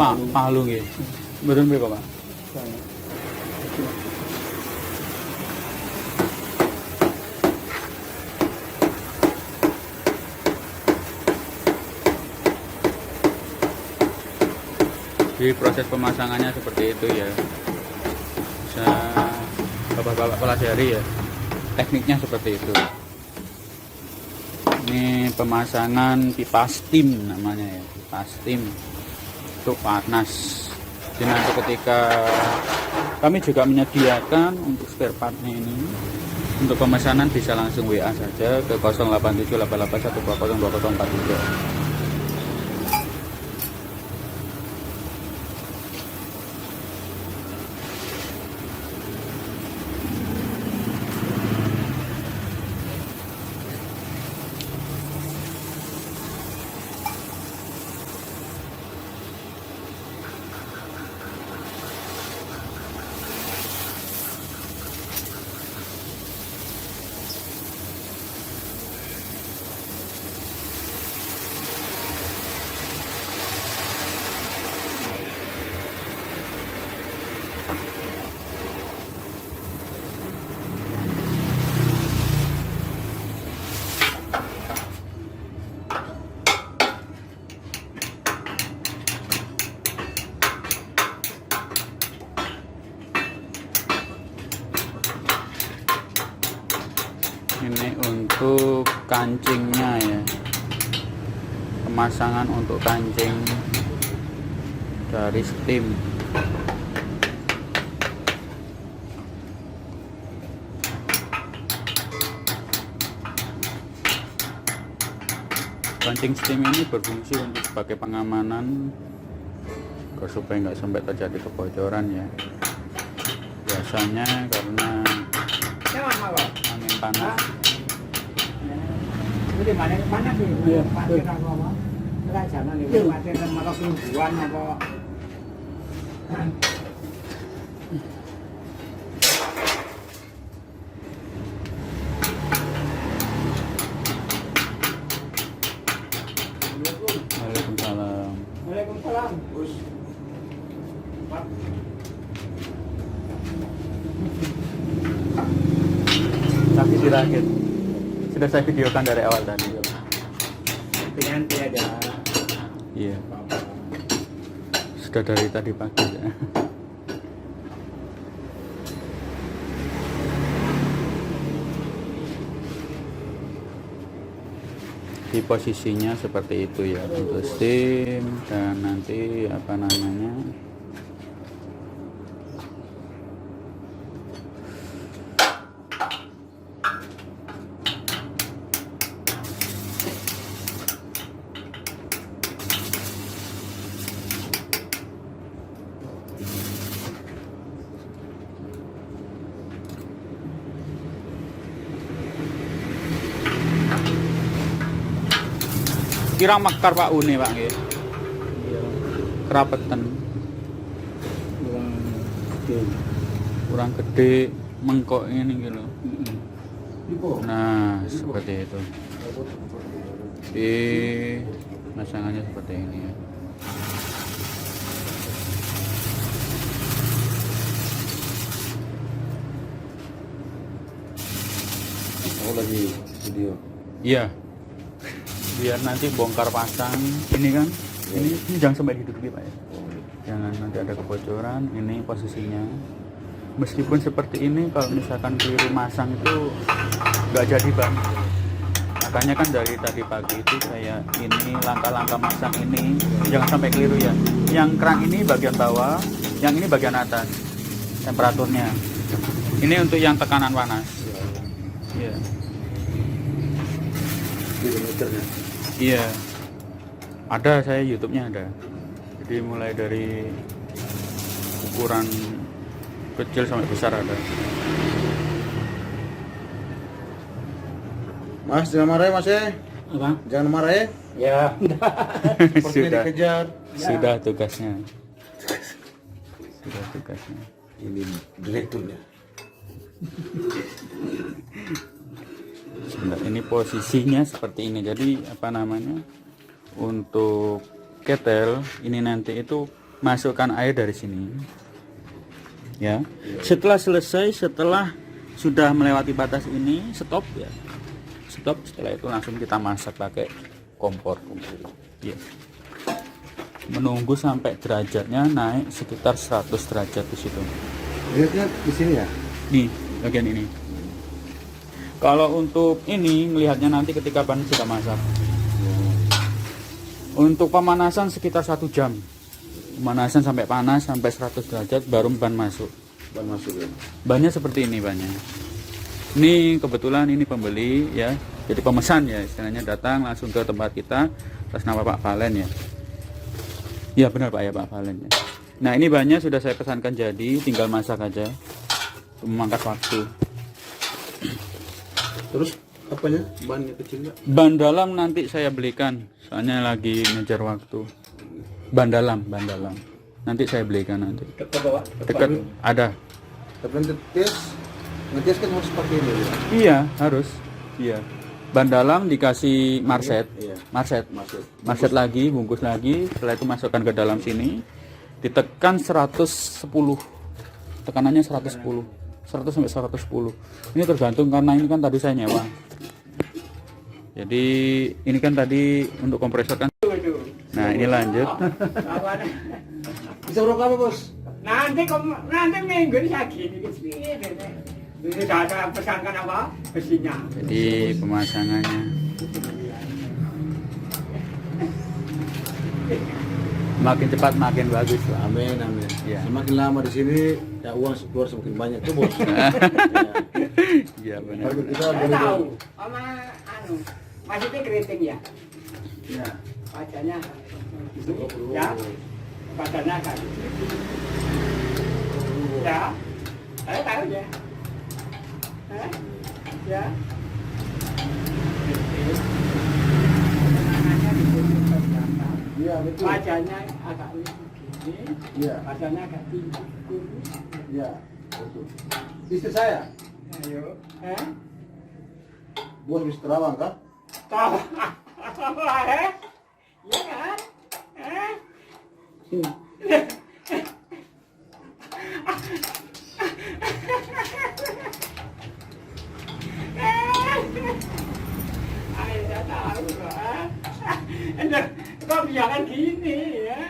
Pak, palu nggih. Mboten berapa, Pak? Jadi proses pemasangannya seperti itu ya. Bisa bapak-bapak pelajari ya. Tekniknya seperti itu. Ini pemasangan pipa steam namanya ya, pipa steam untuk panas. Jadi nanti ketika kami juga menyediakan untuk spare partnya ini, untuk pemesanan bisa langsung WA saja ke 087881202043. Ini untuk kancingnya ya, pemasangan untuk kancing dari steam. Kancing steam ini berfungsi untuk sebagai pengamanan supaya nggak sampai terjadi kebocoran ya. Biasanya karena angin panas. Ini mana sih? Pasir apa? Enggak jalan ini pasir malah kelumpuan apa? Waalaikumsalam. Waalaikumsalam. Bos. Tapi dirakit. Sudah saya videokan dari awal tadi. Nanti aja. Iya. Sudah dari tadi pagi ya. Di posisinya seperti itu ya untuk steam, dan nanti apa namanya, kira mekar Pak Une Pak nggih. Kerapetan. Kurang gede mengkok ini gitu loh. Nah, seperti itu. Di masangannya seperti ini ya. Oh lagi video. Iya. Biar nanti bongkar pasang ini kan. Ini jangan sampai diduduki Pak ya. Jangan nanti ada kebocoran. Ini posisinya. Meskipun seperti ini, kalau misalkan keliru masang itu nggak jadi Bang. Makanya kan dari tadi pagi itu saya ini langkah-langkah masang ini jangan sampai keliru ya. Yang keran ini bagian bawah, yang ini bagian atas. Temperaturnya. Ini untuk yang tekanan panas. Iya. Kilometernya. Iya. Ada, saya YouTube-nya ada. Jadi mulai dari ukuran kecil sampai besar ada. Mas jangan marah ya Mas ya. Apa? Jangan marah ya. Ya. Sudah, Dikejar. sudah tugasnya. Sudah tugasnya. Ini direkturnya. Sebentar, ini posisinya seperti ini. Jadi apa namanya? Untuk ketel ini nanti itu masukkan air dari sini. Ya. Setelah selesai, setelah sudah melewati batas ini, stop ya. Stop, setelah itu langsung kita masak pakai kompor. Ya. Menunggu sampai derajatnya naik sekitar 100 derajat di situ. Lihatnya di sini ya. Nih, bagian ini. Kalau untuk ini melihatnya nanti ketika ban sudah masak. Untuk pemanasan sekitar 1 jam. Pemanasan sampai panas sampai 100 derajat baru ban masuk. Ban masuk ya. Bannya seperti ini bannya. Ini kebetulan ini pembeli ya. Jadi pemesan ya, istilahnya datang langsung ke tempat kita atas nama Pak Valen ya. Ya benar Pak ya, Pak Valen ya. Nah, ini bannya sudah saya pesankan jadi, tinggal masak aja. Memangkas waktu. Terus apanya? Bannya kecil nggak? Ban dalam nanti saya belikan, soalnya lagi ngejar waktu. Ban dalam. Nanti saya belikan nanti. Dekat ada. Tapi ngetes kan harus pakai ini ya. Iya, harus. Iya. Ban dalam dikasih marset. Iya. Marset lagi, bungkus lagi, setelah itu masukkan ke dalam sini. Ditekan 110. Tekanannya 110. 100 sampai 110. Ini tergantung karena ini kan tadi saya nyewa. Jadi ini kan tadi untuk kompresor kan. Nah, ini lanjut. Bisa berapa apa bos? Nanti minggu ini segini. Ini ada pesankan apa? Besinya. Jadi pemasangannya. Makin cepat makin bagus lah. Amin, amin. Iya. Semakin lama di sini, ya uang keluar semakin banyak tuh bos. Iya benar. Harga kita Saya dari tahu, sama anu, maksudnya keriting ya, Ya. bacanya ya, bacanya kan, ya, saya tahu ya, ya. Penangannya di sini terbatas. Iya betul. Wajahnya agak begini, Iya. wajahnya agak tinggi, kurus. Iya. Betul. Istri saya, Ayo, bos Miss Terawang kan? tahu, iya kan? Ayo, saya tahu kok. Kok biarkan gini ya?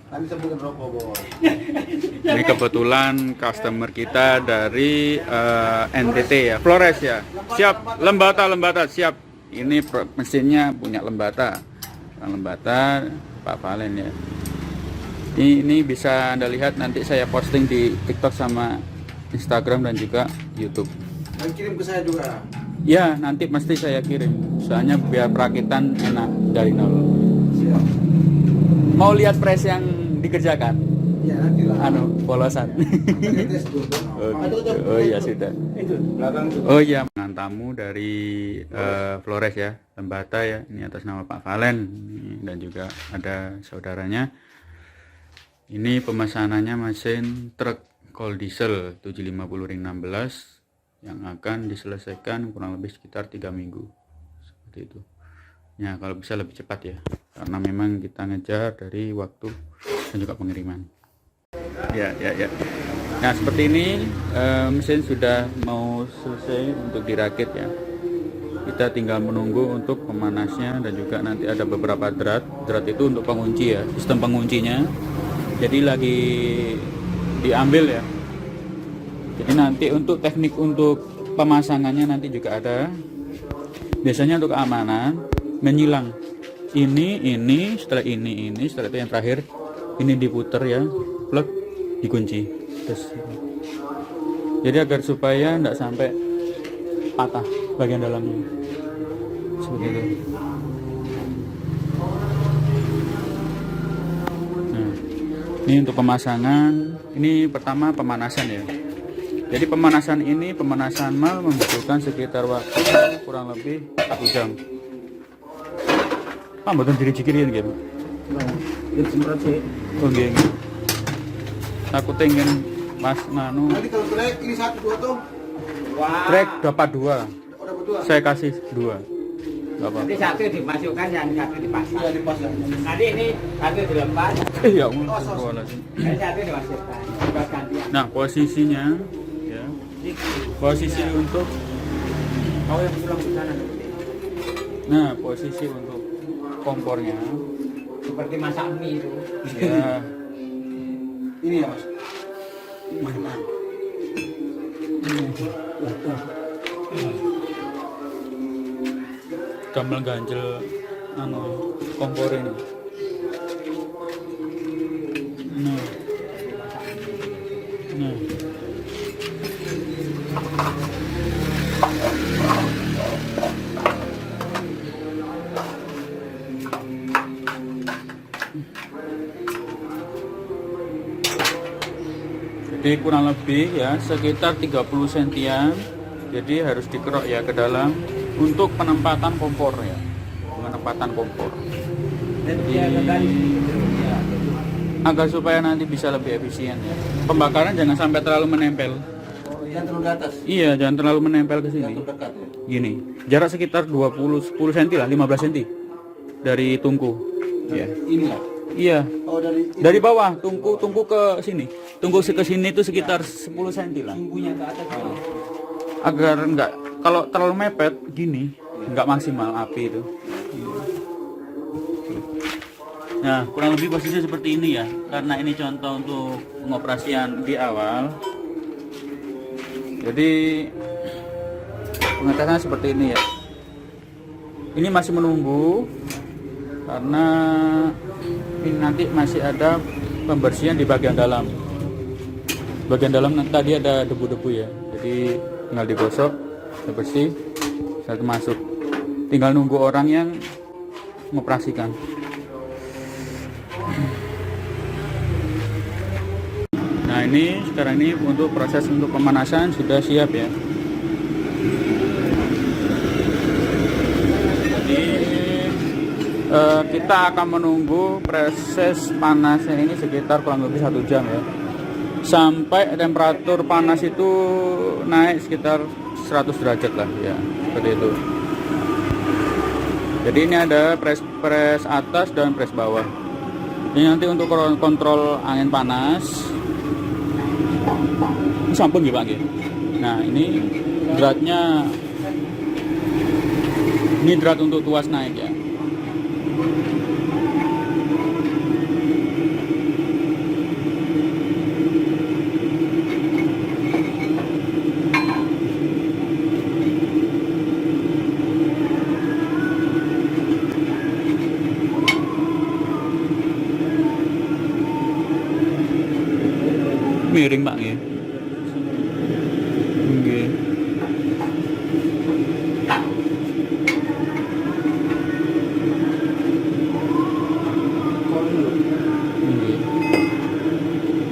Tadi sebutkan rokok bos. Ini kebetulan customer kita dari NTT ya, Flores ya. Siap, Lembata siap. Ini mesinnya punya Lembata, Pak Valen ya. Ini bisa Anda lihat, nanti saya posting di TikTok sama Instagram dan juga YouTube. Dan kirim ke saya juga. Ya, nanti pasti saya kirim. Soalnya biar perakitan enak dari nol. Siap. Mau lihat press yang dikerjakan? Iya nanti lah. Anu, polosan. Kita tes dulu. Oh iya sudah. Itu belakang itu. Oh iya, dengan tamu dari Flores ya, Lembata ya. Ini atas nama Pak Valen dan juga ada saudaranya. Ini pemesanannya mesin truk cold diesel 750 ring 16 yang akan diselesaikan kurang lebih sekitar 3 minggu. Seperti itu. Ya, kalau bisa lebih cepat ya. Karena memang kita ngejar dari waktu dan juga pengiriman. Ya. Nah, seperti ini mesin sudah mau selesai untuk dirakit ya. Kita tinggal menunggu untuk pemanasnya dan juga nanti ada beberapa drat itu untuk pengunci ya, sistem penguncinya. Jadi lagi diambil ya. Jadi nanti untuk teknik untuk pemasangannya nanti juga ada. Biasanya untuk keamanan menyilang ini setelah ini setelah itu yang terakhir ini diputer ya, plug, dikunci terus. Jadi agar supaya tidak sampai patah bagian dalamnya seperti itu. Nah, ini untuk pemasangan. Ini pertama pemanasan ya. Jadi pemanasan mal membutuhkan sekitar waktu kurang lebih 1 jam. Pak, mboten diri-diriin gitu. Itu semprot sih. Oh nggih. Aku pengen Mas nganu Nanti kalau break ini 1 2 tuh. Wah. trek dapat 2. Udah berdua. Saya kasih 2. Enggak apa. Nanti satu dimasukkan, yang satu dipasang. Iya dipasang. Nanti ini satu dilepas, Ya Allah. yang satu dimasukkan. Lepas gantian. Nah, posisinya ya. Posisi untuk Oh, yang pulang ke sana. nah, posisi untuk kompornya Seperti masak mie itu. ya Ini ya mas. Mana? gamel ganjel anu kompor ini. Nah. Jadi kurang lebih ya sekitar 30 sentian. Jadi harus dikerok ya ke dalam untuk penempatan kompor ya. Penempatan kompor. Agar supaya nanti bisa lebih efisien ya. Pembakaran jangan sampai terlalu menempel. Oh, yang terlalu di atas. Iya, jangan terlalu menempel ke Yang sini. terlalu dekat ya. Gini, jarak sekitar 10 cm lah, 15 cm dari tungku. Iya. Inilah. Iya. Oh Dari bawah tungku ke sini. Tungku ke sini itu sekitar 10 cm lah. Sumbunya ke atas. Agar enggak kalau terlalu mepet gini, enggak maksimal api itu. Nah, kurang lebih posisi seperti ini ya. Karena ini contoh untuk pengoperasian di awal. Jadi pengetesan seperti ini ya. ini masih menunggu karena ini nanti masih ada pembersihan di bagian dalam. Bagian dalam tadi ada debu-debu ya, jadi tinggal digosok, bersih, satu masuk. Tinggal nunggu orang yang mengoperasikan. Nah ini sekarang ini untuk proses untuk pemanasan sudah siap ya. Jadi kita akan menunggu proses panasnya ini sekitar kurang lebih 1 jam ya, sampai temperatur panas itu naik sekitar 100 derajat lah ya, seperti itu. Jadi ini ada press atas dan press bawah. Ini nanti untuk kontrol angin panas. Ini sampun gitu Pak. Nah ini dratnya, ini drat untuk tuas naik ya. Miring Pak nggih. Nggih. Nggih.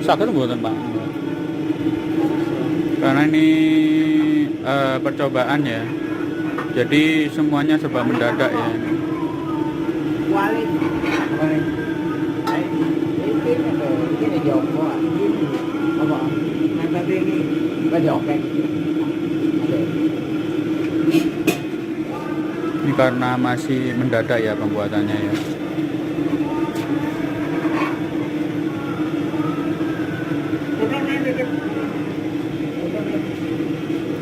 Saged mboten Pak? Karena ini percobaan ya. Jadi semuanya serba mendadak ya. Wali. Ini Joko. Apa? Nanti ini bajokek. Ini karena masih mendadak ya pembuatannya ya.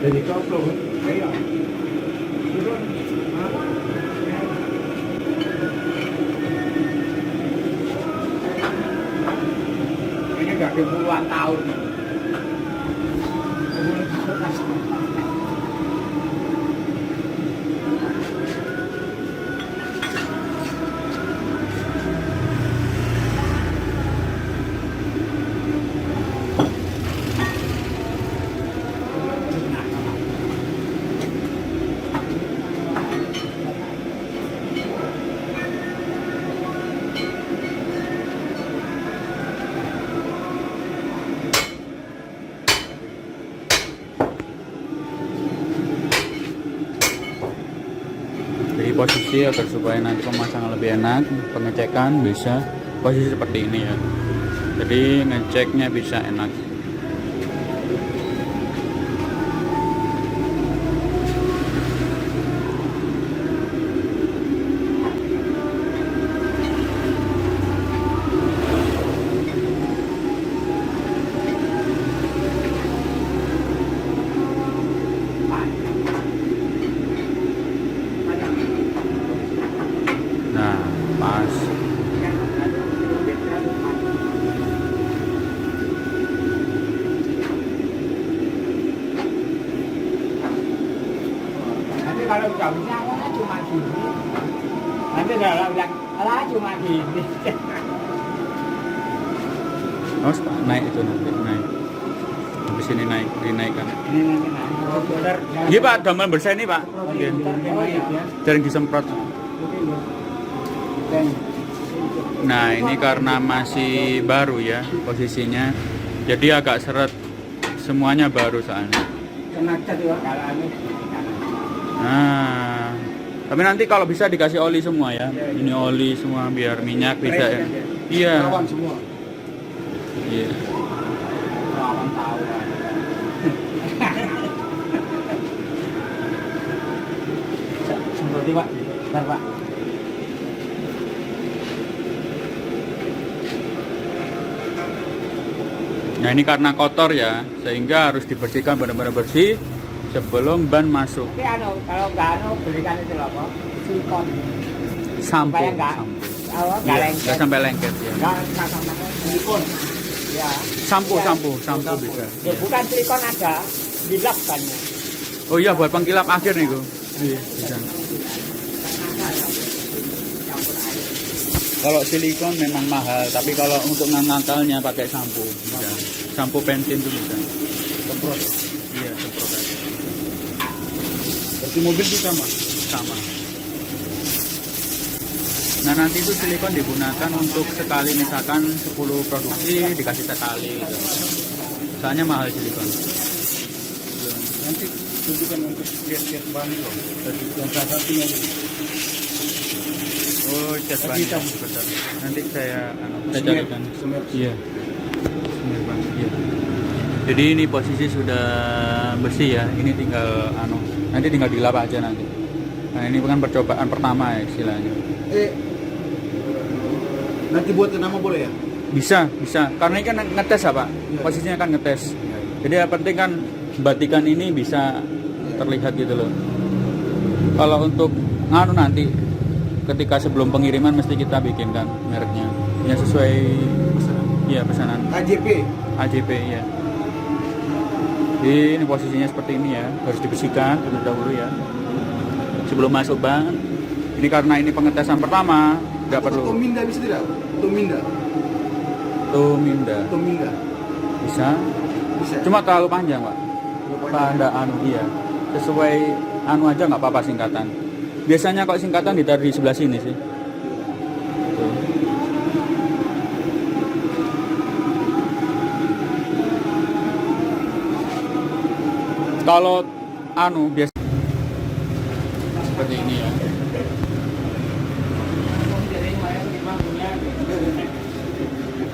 Jadi koplo, kayak. Ini udah puluhan tahun. Jadi posisi agar supaya nanti pemasangan lebih enak, pengecekan bisa posisi seperti ini ya. Jadi ngeceknya bisa enak. Nah, pas. Nanti kalau udah bisa cuma gini. Nanti kalau bilang, alah cuma gini. Oh, naik itu nanti naik. Habis ini naik, dinaikkan. Ini nanti naik. Iya Pak, damel bersih ini Pak. Oke. Oh iya. Jaring disemprot. Nah ini karena masih baru ya posisinya, jadi agak seret, semuanya baru soalnya. Kena cat juga kalau anu. Nah tapi nanti kalau bisa dikasih oli semua ya, ini oli semua biar minyak bisa ya. Iya. Rawan semua. Iya. Lawan tahu. Seperti Pak. Bentar Pak. Nah ini karena kotor ya, sehingga harus dibersihkan benar-benar bersih sebelum ban masuk. Tapi anu, kalau nggak anu belikan itu loh apa? Silikon. Sampo. Supaya nggak Iya, lengket. nggak sampai lengket ya. Nggak sama silikon. Ya. Sampo, Ya. sampo bisa. Ya bukan silikon ada, dilap bannya. Oh iya buat pengkilap akhir nih Gu. Iya bisa. Kalau silikon memang mahal, tapi kalau untuk ngakalnya pakai sampo, bisa. Sampo pensin itu bisa. Semprot. Iya, semprot aja. Berarti mobil itu sama. Sama. Nah nanti itu silikon digunakan untuk sekali misalkan 10 produksi dikasih sekali gitu. Soalnya mahal silikon. Nanti tunjukkan untuk lihat-lihat bahan itu. Dari yang salah satunya itu. Oh, cat ban. Hitam. Betul. Nanti saya carikan. Semer. Iya. Semer ban. Iya. Jadi ini posisi sudah bersih ya. Ini tinggal nanti tinggal dilap aja nanti. Nah ini bukan percobaan pertama ya istilahnya. Nanti buat nama boleh ya? Bisa. Karena ini kan ngetes ya Pak. Iya. Posisinya kan ngetes. Jadi yang penting kan batikan ini bisa terlihat gitu loh. Kalau untuk nanti ketika sebelum pengiriman mesti kita bikinkan mereknya. Ya sesuai pesanan. AJP ya. Ini posisinya seperti ini ya. Harus dibersihkan terlebih dahulu ya. Sebelum masuk ban. Ini karena ini pengetesan pertama, nggak perlu. Tominda bisa tidak? Tominda. Bisa. Bisa. Cuma terlalu panjang, Pak. Pada iya. Sesuai aja nggak apa-apa singkatan. Biasanya kalau singkatan ditaruh di sebelah sini sih. Tuh. Kalau biasa seperti ini ya.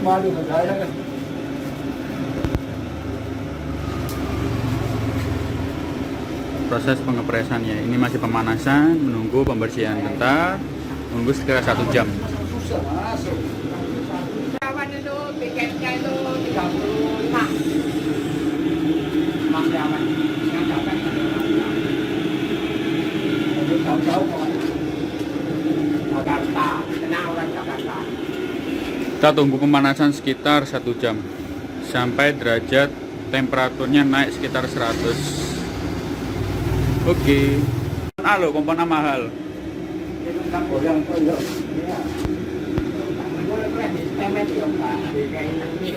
Malu saya kan. Proses pengepresannya ini masih pemanasan, menunggu pembersihan bentar, menunggu sekitar 1 jam. Susah masuk. Kawan itu tiketnya itu 35. Mas Jaman yang dapat jauh-jauh kawan. Jakarta, kenal orang Jakarta. Kita tunggu pemanasan sekitar 1 jam sampai derajat temperaturnya naik sekitar 100. Oke. Halo, komponen mahal. Itu kan orang pondok. Iya. Boleh keren di temen itu Pak, di kayak ini.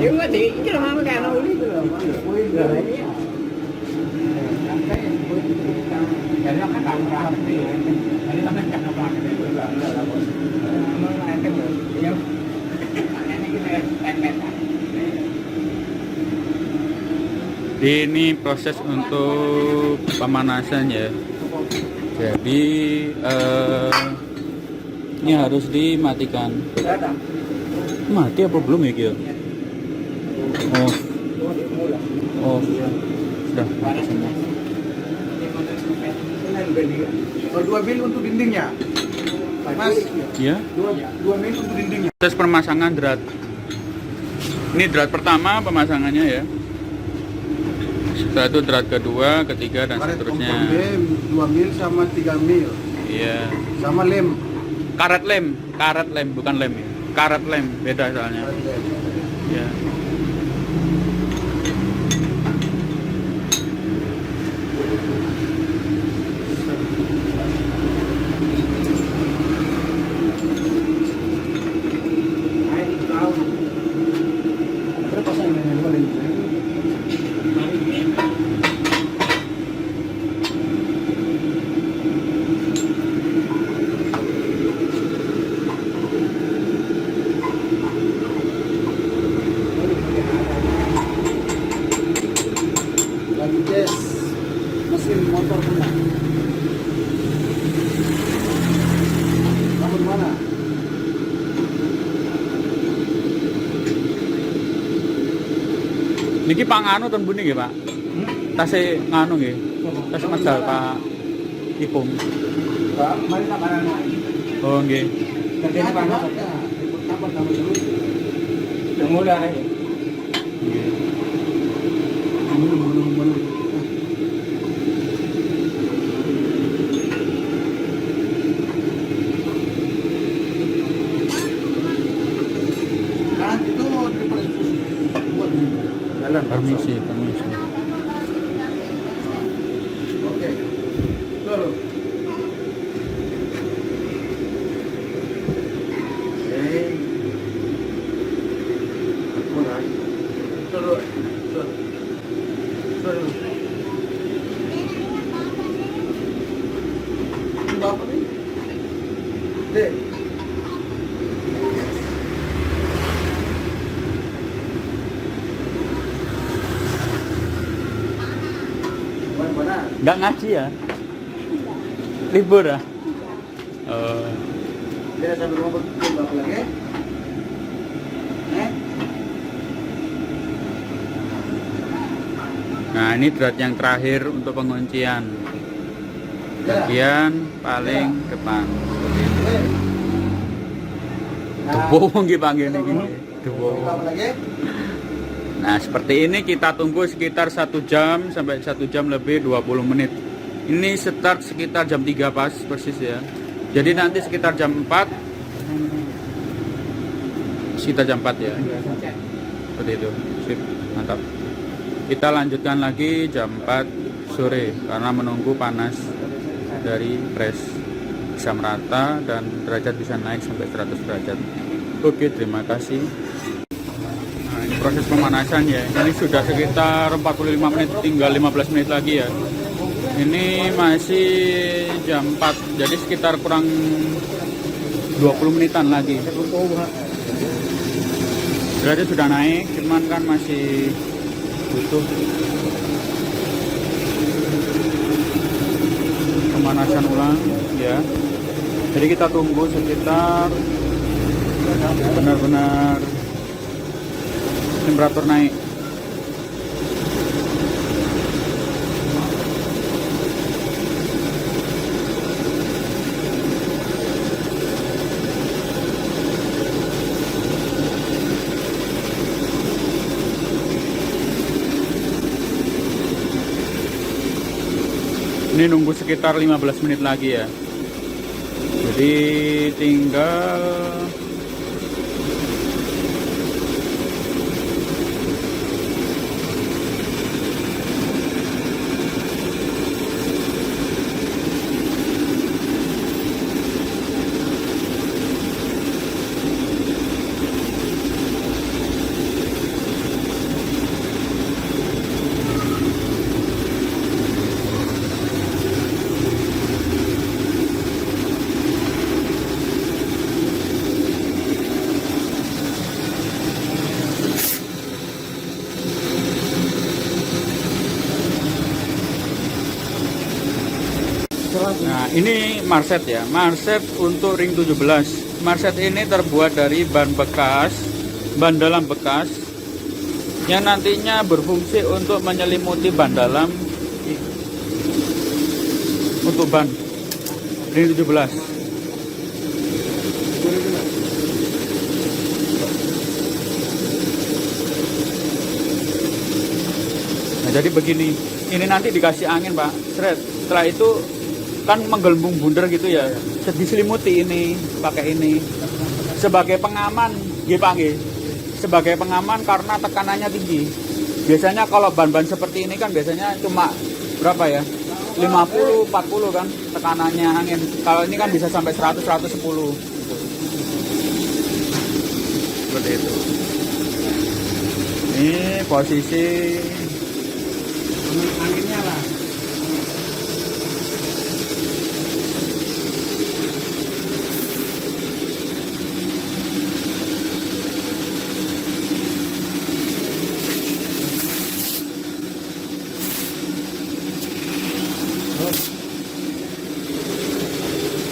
Ini enggak sih, ini loh mama kayak nol itu loh. Ini ya. Sampai jadi kan tak berapa sih. Jadi kan tak berapa sih. Ini proses untuk pemanasan ya. Jadi ini harus dimatikan. Mati apa belum ya Gil? Oh, sudah mati semua. Dua mil untuk dindingnya. Mas, Ya. dua mil untuk dindingnya. Proses pemasangan drat. Ini drat pertama pemasangannya ya. Setelah itu drat kedua, ketiga dan Karet seterusnya. kompon lem 2 mil sama 3 mil. Iya. Sama lem. Karet lem, bukan lem ya. Karet lem beda soalnya. Karet lem. Ya. Berapa saya yang boleh? Lagi tes mesin motor punya. Tahun mana? Niki Pak nganu ten buni nggih, Pak. Tasih nganu nggih. Tasih medal Pak Ipung. Pak, mari tak barang lagi. Oh nggih. Kerja di mana? Kapan kamu dulu? Udah mulai. Nggih. Belum. Kan itu daripada buat jalan Permisi. Bapak nih. Dek. Mana? Nggak ngaji ya? Libur ya? Dia sambil ngomong ke bapak lagi. Nah, ini drat yang terakhir untuk penguncian. Bagian paling depan. Seperti itu. Debo nggih panggilnya ini. Debo. Nah, seperti ini kita tunggu sekitar 1 jam sampai 1 jam lebih 20 menit. Ini start sekitar jam 3 pas persis ya. Jadi nanti sekitar jam 4. Sekitar jam 4 ya. Seperti itu. Sip, mantap. Kita lanjutkan lagi jam 4 sore karena menunggu panas dari press bisa merata dan derajat bisa naik sampai 100 derajat. Oke, terima kasih. Nah, ini proses pemanasan ya. Ini sudah sekitar 45 menit, tinggal 15 menit lagi ya. Ini masih jam 4, jadi sekitar kurang 20 menitan lagi. Derajat sudah naik, cuman kan masih butuh pemanasan ulang ya. Jadi kita tunggu sekitar benar-benar temperatur naik. Ini nunggu sekitar 15 menit lagi ya. Jadi tinggal nah, ini marset ya, marset untuk ring 17. Marset ini terbuat dari ban bekas, ban dalam bekas yang nantinya berfungsi untuk menyelimuti ban dalam untuk ban ring 17. Nah, jadi begini, ini nanti dikasih angin Pak, seret. Setelah itu kan menggelembung bundar gitu ya, diselimuti ini pakai ini sebagai pengaman nggih, sebagai pengaman karena tekanannya tinggi. Biasanya kalau ban-ban seperti ini kan biasanya cuma berapa ya, 50 40 kan tekanannya angin. Kalau ini kan bisa sampai 100 110 seperti itu. Ini posisi Anginnya lah.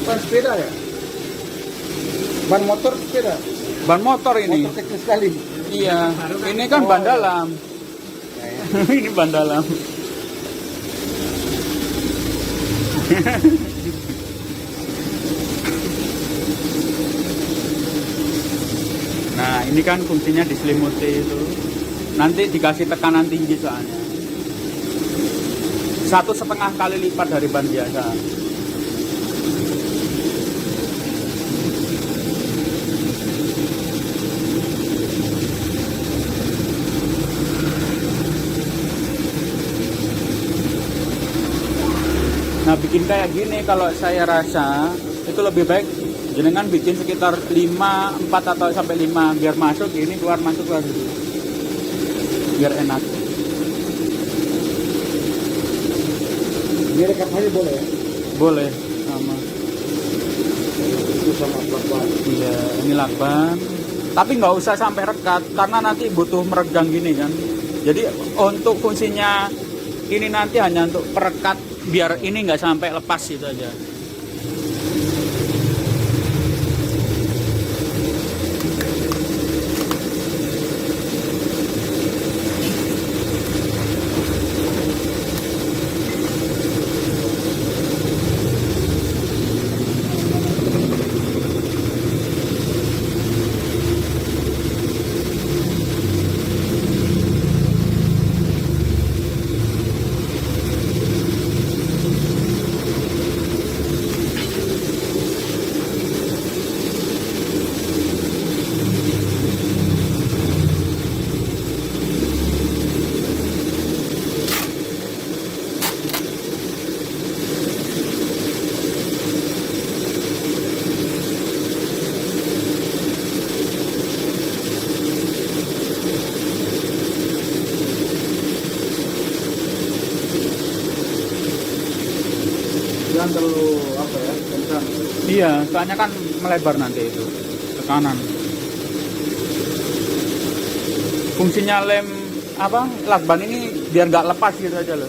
Ban sepeda ya? Ban motor sepeda? ban motor ini. Motor kecil sekali. Iya, ini kan ban dalam. Ini ban dalam. Nah, ini kan fungsinya diselimuti itu. Nanti dikasih tekanan tinggi soalnya. 1,5 kali lipat dari ban biasa. Nah, bikin kayak gini kalau saya rasa itu lebih baik jenengan bikin sekitar 4 atau sampai 5 biar masuk gini, keluar masuk gitu. Biar enak. Direkap aja boleh ya? Boleh sama. Itu sama pelan-pelan. Iya, ini lakban. Tapi nggak usah sampai rekat karena nanti butuh meregang gini kan. Jadi untuk fungsinya ini nanti hanya untuk perekat biar ini nggak sampai lepas itu aja. Jangan terlalu apa ya, kencang. Iya, soalnya kan melebar nanti itu ke kanan. Fungsinya lem apa lakban ini biar nggak lepas gitu aja loh,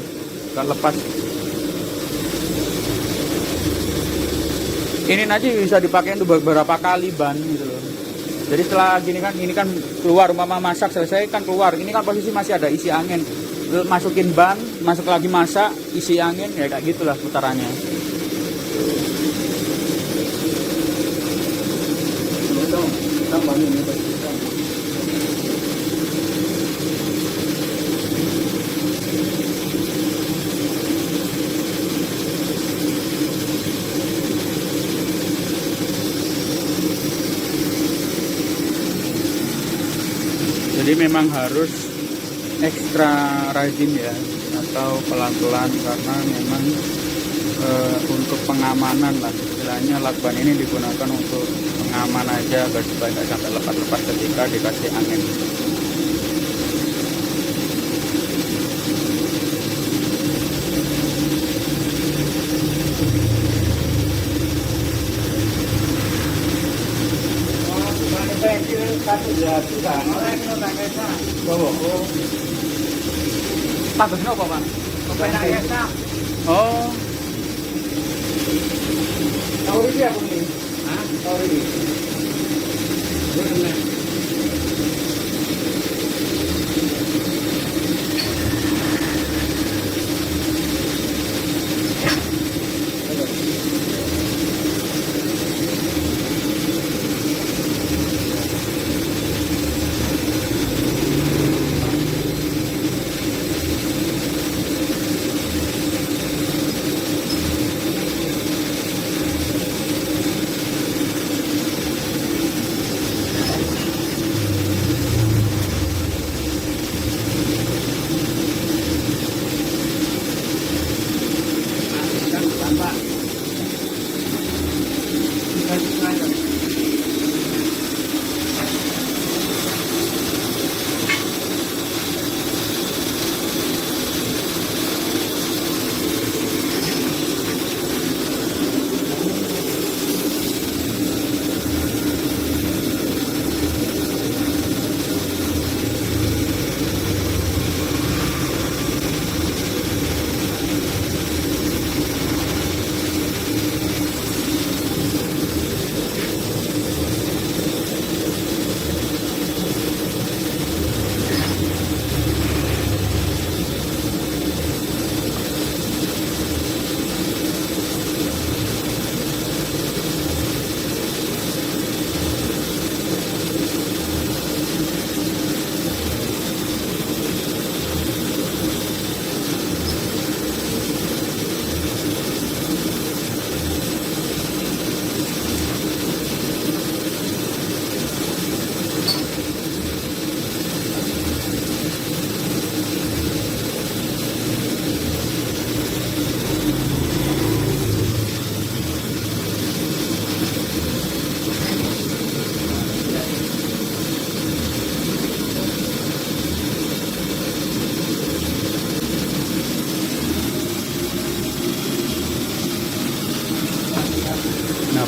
nggak lepas. Ini nanti bisa dipakai untuk beberapa kali ban gitu loh. Jadi setelah gini kan, ini kan keluar umpama masak selesai kan keluar. Ini kan posisi masih ada isi angin. Masukin ban, masuk lagi masak, isi angin ya kayak gitulah putarannya. Dong, tambah ini. Jadi memang harus ekstra rajin ya atau pelan-pelan karena memang untuk pengamanan lah istilahnya lakban ini digunakan untuk pengaman aja agar supaya nggak sampai lepas-lepas ketika dikasih angin. Bagusnya apa Pak? Oh, Tahu ini apa nih? Hah? Tahu ini.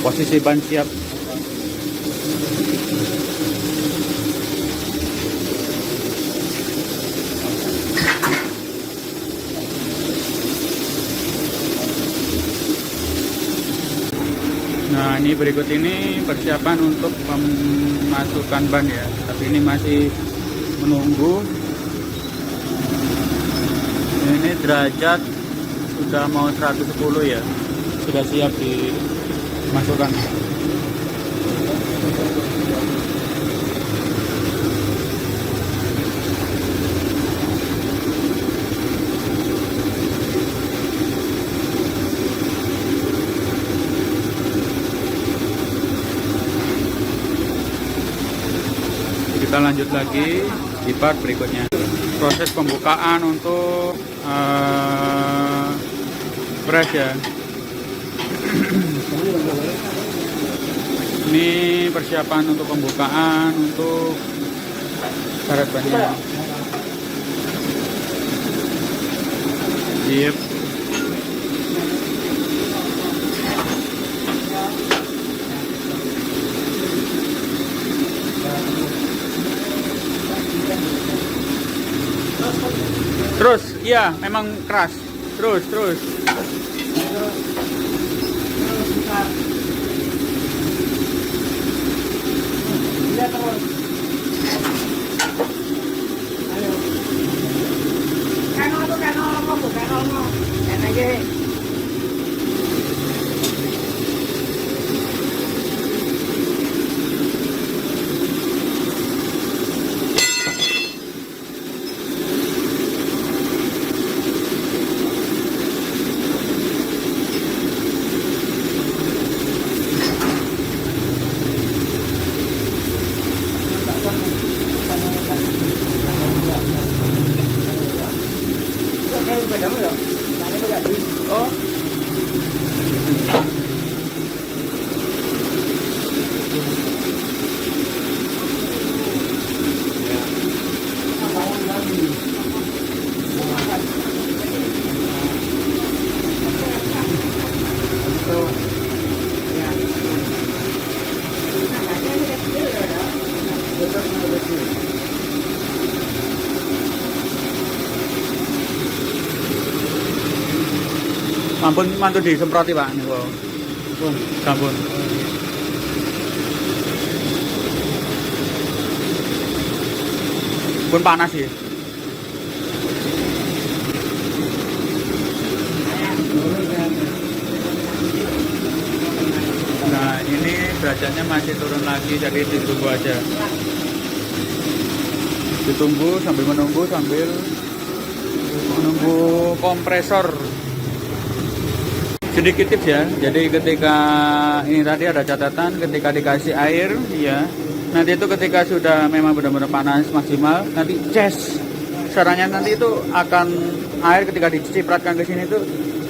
Posisi ban siap. Nah, ini berikut ini persiapan untuk memasukkan ban ya. Tapi ini masih menunggu. Ini derajat sudah mau 110 ya. Sudah siap dimasukkan. Kita lanjut lagi di part berikutnya. Proses pembukaan untuk press ya. Ini persiapan untuk pembukaan untuk karet bannya. Yep. Terus, iya memang keras. Terus. Oh. Ampun mantu disemproti Pak niku. Sampun. Pun panas ya. Nah, ini derajatnya masih turun lagi, jadi ditunggu aja. Ditunggu sambil menunggu kompresor. Sedikit tips ya, jadi ketika ini tadi ada catatan ketika dikasih air ya, nanti itu ketika sudah memang benar-benar panas maksimal, nanti cas caranya nanti itu akan air ketika dicipratkan ke sini itu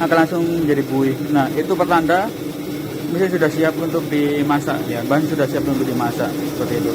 akan langsung menjadi buih. Nah itu pertanda mesin sudah siap untuk dimasak ya, ban sudah siap untuk dimasak seperti itu.